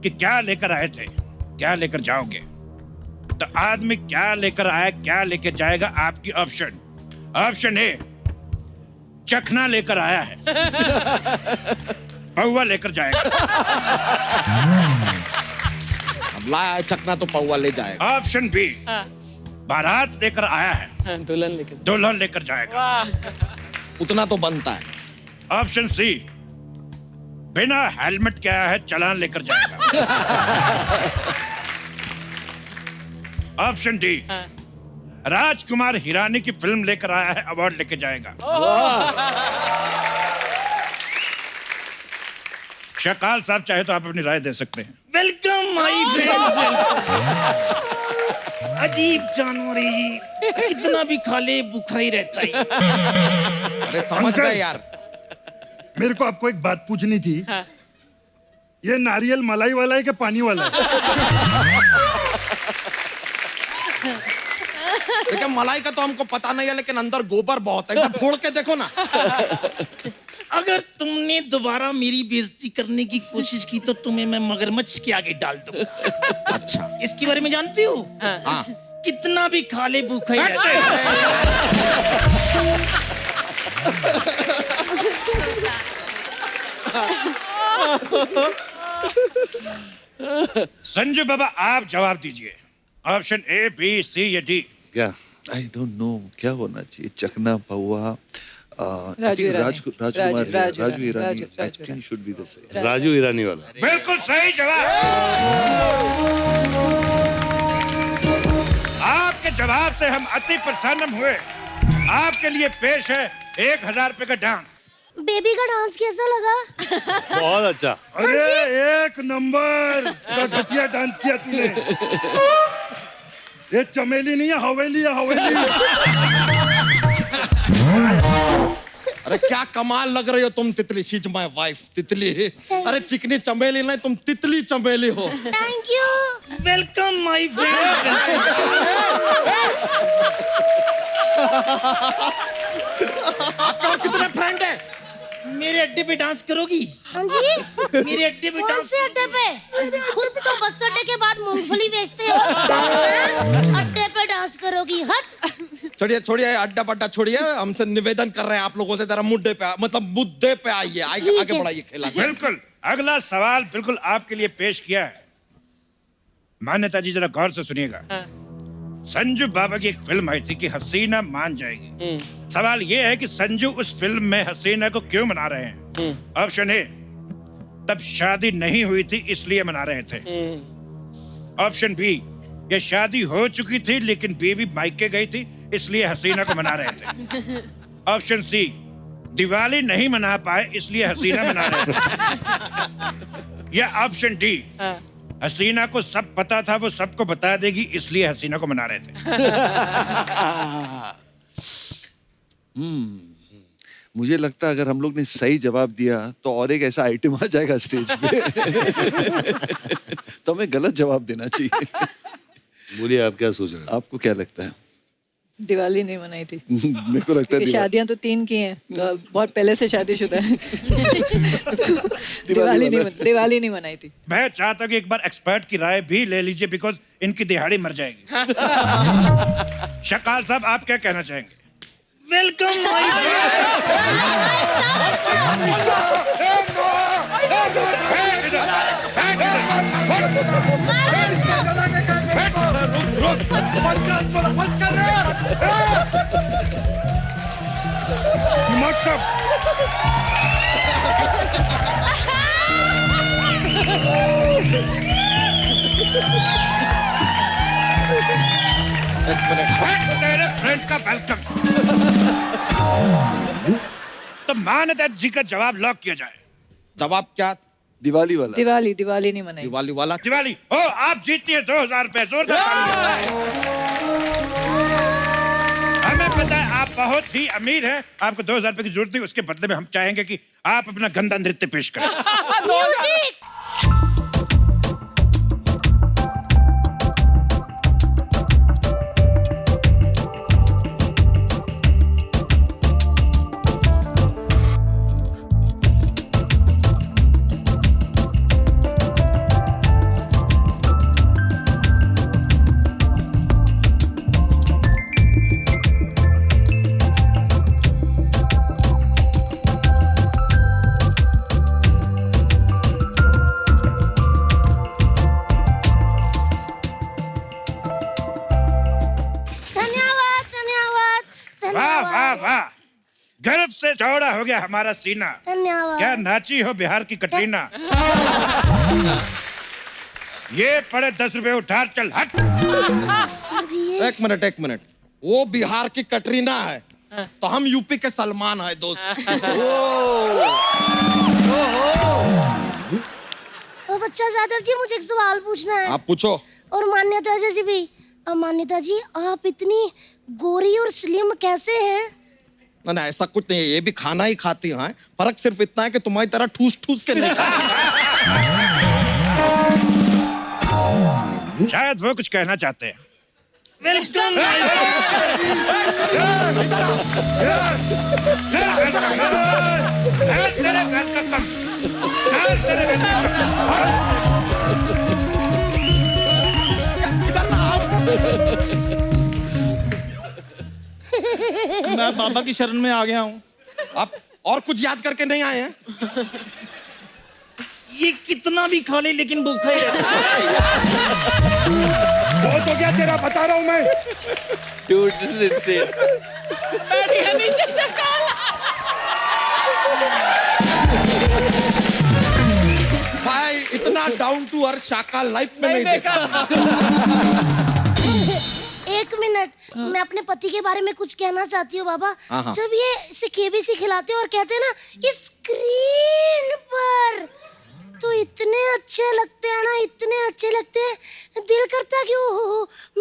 कि क्या लेकर आए थे, क्या लेकर जाओगे। तो आदमी क्या लेकर आया, क्या लेकर जाएगा? आपकी ऑप्शन। ऑप्शन ए, चखना लेकर आया है, पौवा लेकर जाएगा। अब लाया चकना तो पौवा ले जाएगा। ऑप्शन बी, बारात लेकर आया है, दुल्हन लेकर जाएगा। उतना तो बनता है। ऑप्शन सी, बिना हेलमेट के आया है, चालान लेकर जाएगा। ऑप्शन डी, राजकुमार हिरानी की फिल्म लेकर आया है, अवार्ड लेकर जाएगा। शकाल साहब चाहे तो आप अपनी राय दे सकते हैं। Welcome my friends. अजीब जानवर है ये, कितना भी खा ले भूखा ही रहता है। अरे समझ गए यार। मेरे को आपको एक बात पूछनी थी। ये नारियल मलाई वाला है कि पानी वाला है? लेकिन मलाई का तो हमको पता नहीं है, लेकिन अंदर गोबर बहुत है। फोड़ के देखो ना। अगर तुमने दोबारा मेरी बेइज्जती करने की कोशिश की तो तुम्हें मैं मगरमच्छ के आगे डाल दूंगा। अच्छा, इसके बारे में जानते हो? हाँ। कितना भी खा ले भूखा ही रहता है। संजू बाबा आप जवाब दीजिए। ऑप्शन ए, बी, सी या डी? क्या? आई डोंट नो क्या होना चाहिए। चकना पौवा, राजू ईरानी राजू ईरानी वाला। बिल्कुल सही जवाब। आपके जवाब से हम अति प्रसन्न हुए। आपके लिए पेश है 1000 रुपए का डांस। बेबी का डांस कैसा लगा? बहुत अच्छा। अरे एक नंबर का घटिया डांस किया तूने। ये चमेली नहीं है, हवेली है, हवेली। अरे क्या कमाल लग रही हो तुम तितली। शी इज माय वाइफ तितली। अरे चिकनी चमेली नहीं, तुम तितली चमेली हो। Thank you. Welcome my friend. आपके और कितने फ्रेंड है? मेरे अड्डे पे डांस करोगी? हाँ जी। मेरे अड्डे पे कौन से अड्डे पे? खुद तो बस अड्डे के बाद मूंगफली बेचते हो। अड्डे पे डांस करोगी? हट। छोड़िए छोड़िए, अड्डा बड्डा छोड़िए। हमसे निवेदन कर रहे हैं आप लोगों से, जरा मुद्दे पे मतलब मुद्दे पे आइए। आगे बढ़ाइए खेला। बिल्कुल। अगला सवाल बिल्कुल आपके लिए पेश किया है। मान्यता जी जरा गौर से सुनिएगा। संजू बाबा की एक फिल्म आई थी कि हसीना मान जाएगी। सवाल ये है कि संजू उस फिल्म में हसीना को क्यों मना रहे हैं? ऑप्शन ए, तब शादी नहीं हुई थी इसलिए मना रहे थे। ऑप्शन बी, ये शादी हो चुकी थी लेकिन बीवी मायके गई थी इसलिए हसीना को मना रहे थे। ऑप्शन सी, दिवाली नहीं मना पाए इसलिए हसीना मना रहे थे। या ऑप्शन डी, हसीना को सब पता था, वो सबको बता देगी इसलिए हसीना को मना रहे थे। मुझे लगता है अगर हम लोग ने सही जवाब दिया तो और एक ऐसा आइटम आ जाएगा स्टेज पे। तो हमें गलत जवाब देना चाहिए। बोलिए आप क्या सोच रहे हैं? आपको क्या लगता है? दिवाली नहीं मनाई थी। मेरे को लगता है शादियां तो 3 की हैं, तो बहुत पहले से शादीशुदा है। दिवाली नहीं मनाई थी। मैं चाहता हूँ कि एक बार एक्सपर्ट की राय भी ले लीजिए, बिकॉज इनकी दिहाड़ी मर जाएगी। शकाल साहब आप क्या कहना चाहेंगे? वेलकम तेरे फ्रेंड का वेलकम। तो मान्यता जी का जवाब लॉक किया जाए। जवाब क्या? दिवाली वाला। दिवाली नहीं मनाई। दिवाली वाला। दिवाली। ओ, आप जीतती हैं 2000 रुपए। जोरदार तालियां। हमें पता है आप बहुत ही अमीर हैं, आपको 2000 रुपए की जरूरत नहीं। उसके बदले में हम चाहेंगे कि आप अपना गंदा नृत्य पेश करें। म्यूजिक। गर्व से चौड़ा हो गया हमारा सीना। धन्यवाद। क्या नाची हो बिहार की कटरीना। ये पड़े 10 रुपए, उठा चल हट। एक मिनट। वो बिहार की कटरीना है तो हम यूपी के सलमान है दोस्त। बच्चा जादव जी, मुझे एक सवाल पूछना है। आप पूछो। और मान्यता जी भी। मान्यता जी, आप इतनी गोरी और स्लिम कैसे हैं? ना ऐसा कुछ नहीं है, ये भी खाना ही खाती हैं। फर्क सिर्फ इतना है कि तुम्हारी तरह ठूस ठूस के नहीं खाती। शायद वो कुछ कहना चाहते हैं। वेलकम। मैं बाबा की शरण में आ गया हूँ। आप और कुछ याद करके नहीं आए हैं? ये कितना भी खा ले लेकिन भूखा ही रहता है। बहुत हो गया तेरा, बता रहा हूँ मैं। Dude, this is insane. भाई इतना डाउन टू अर्थ शाका लाइफ में नहीं देखा। एक मिनट, मैं अपने पति के बारे में कुछ कहना चाहती हूँ बाबा। हाँ। जब ये इसे केबीसी खिलाते हैं और कहते हैं ना स्क्रीन पर, तो इतने अच्छे लगते हैं ना, इतने अच्छे लगते हैं, दिल करता कि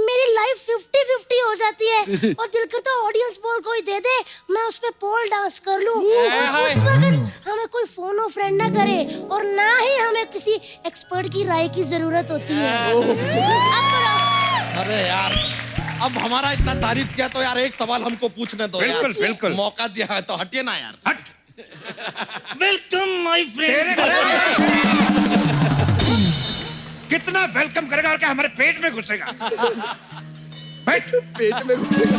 मेरी लाइफ 50-50 हो जाती है। और दिल करता ऑडियंस पोल कोई दे दे, मैं उस पे पोल डांस कर लूं। और उस वक्त हमें कोई फोन और फ्रेंड ना करे, और ना ही हमें किसी एक्सपर्ट की राय की जरूरत होती है। अरे यार, अब हमारा इतना तारीफ किया तो यार एक सवाल हमको पूछने दो। बिल्कुल, यार। बिल्कुल। मौका दिया है तो हटिए ना यार। हट। Welcome my friend. कितना वेलकम करेगा और क्या हमारे पेट में घुसेगा? बैठ। पेट में घुसेगा।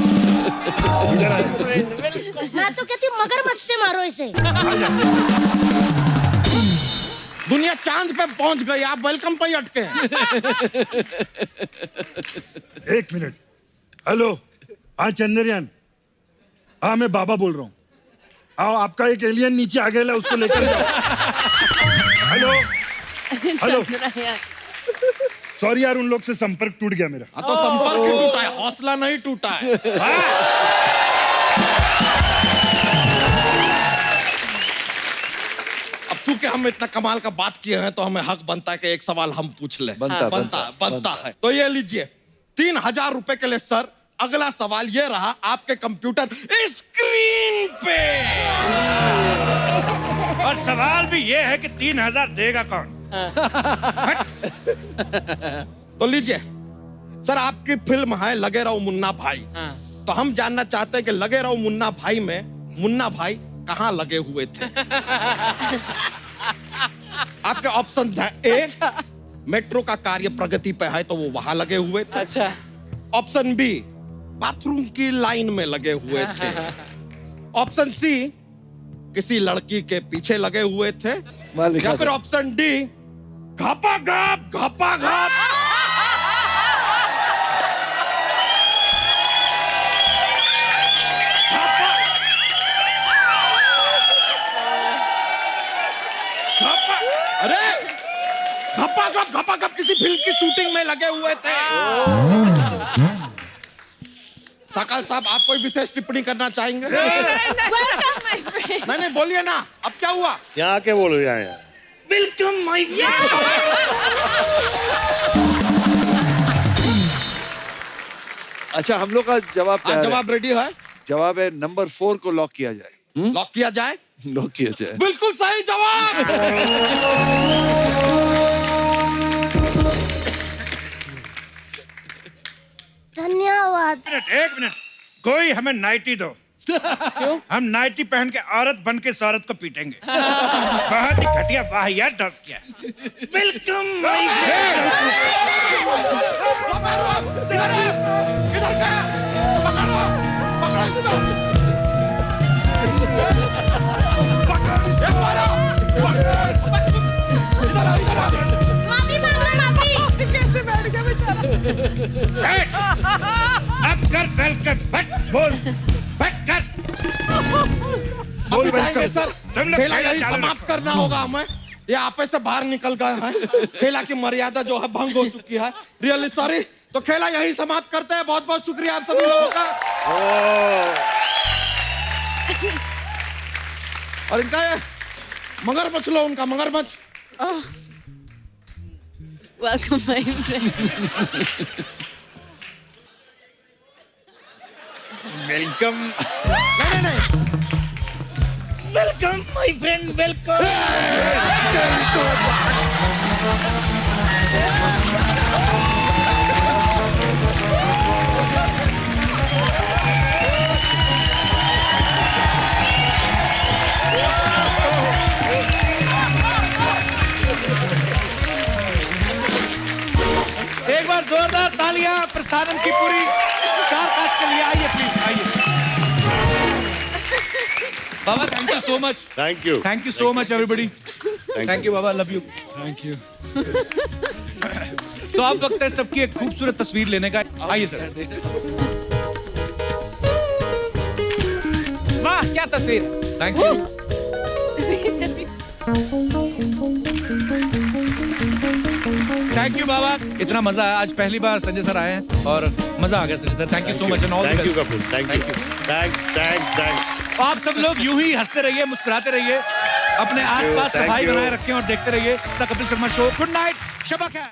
मैं तो कहती हूँ मगरमच्छ से मारो इसे। दुनिया चांद पे पहुंच गई, आप वेलकम पे ही अटके हैं। एक मिनट। हेलो, हाँ चंद्रयान। हाँ मैं बाबा बोल रहा हूँ। आओ, आपका एक एलियन नीचे आ गया, उसको लेकर जाओ। हेलो हेलो, सॉरी यार, उन लोग से संपर्क टूट गया मेरा। हाँ तो संपर्क ही टूटा है, हौसला नहीं टूटा है। अब चूंकि हम इतना कमाल का बात किए हैं तो हमें हक बनता है कि एक सवाल हम पूछ ले। बनता है। तो ये लीजिए 3000 रुपए के लिए सर, अगला सवाल ये रहा आपके कंप्यूटर स्क्रीन पे। और सवाल भी ये है कि 3000 देगा कौन? तो लीजिए सर, आपकी फिल्म है लगे रहो मुन्ना भाई। तो हम जानना चाहते हैं कि लगे रहो मुन्ना भाई में मुन्ना भाई कहाँ लगे हुए थे? आपके ऑप्शंस हैं। ए, मेट्रो का कार्य प्रगति पे है तो वो वहां लगे हुए थे। अच्छा। ऑप्शन बी, बाथरूम की लाइन में लगे हुए थे। ऑप्शन सी, किसी लड़की के पीछे लगे हुए थे। या फिर ऑप्शन डी, घपा घप घपा घप। अरे घपा घप किसी फिल्म की शूटिंग में लगे हुए थे। साकाल साहब, आप कोई विशेष टिप्पणी करना चाहेंगे? नहीं बोलिए ना, अब क्या हुआ? क्या आके बोलो यार। Welcome my friend. अच्छा, हम लोग का जवाब क्या है? जवाब रेडी है। जवाब है नंबर 4 को लॉक किया जाए। लॉक किया जाए? लॉक किया जाए। बिल्कुल सही जवाब। धन्यवाद। एक मिनट, कोई हमें नाइटी दो। क्यों? हम नाइटी पहन के औरत बन के इस औरत को पीटेंगे। बहुत ही घटिया वाहियात डांस किया। Welcome my friend. माफी मांगो, माफी। कैसे बैठ गया बेचारा? अब कर वेलकम। बैठ बोल। बैठ कर। अभी जाएंगे सर, तुम लोग खेला खेला यही चालू समाप्त रखो। करना होगा हमें। ये आपे से बाहर निकल गए हैं। खेला की मर्यादा जो है भंग हो चुकी है। Really sorry. तो खेला यही समाप्त करते हैं। बहुत बहुत शुक्रिया आप सभी लोगों का। और इनका ये मगरमच्छ लो, उनका मगरमच्छ। Welcome, my friend. Welcome welcome my friend welcome एक बार जोरदार तालियां प्रसारण की पूरी स्टार कास्ट के लिए। आइए प्लीज आइए। बाबा thank you so much. Thank you so much everybody. Thank you बाबा, लव यू। Thank you. तो अब वक्त है सबकी एक खूबसूरत तस्वीर लेने का। आइए सर। वाह क्या तस्वीर। Thank you. थैंक यू बाबा, इतना मजा आया। आज पहली बार संजय सर आए हैं और मजा आ गया Sanjay sir. Thank you so much and all the best. Kapil, thank you. Thanks. आप सब लोग यूं ही हंसते रहिए, मुस्कुराते रहिए, अपने आसपास Thank सफाई you. बनाए रखें और देखते रहिए the Kapil Sharma show. Good night, शबा खैर।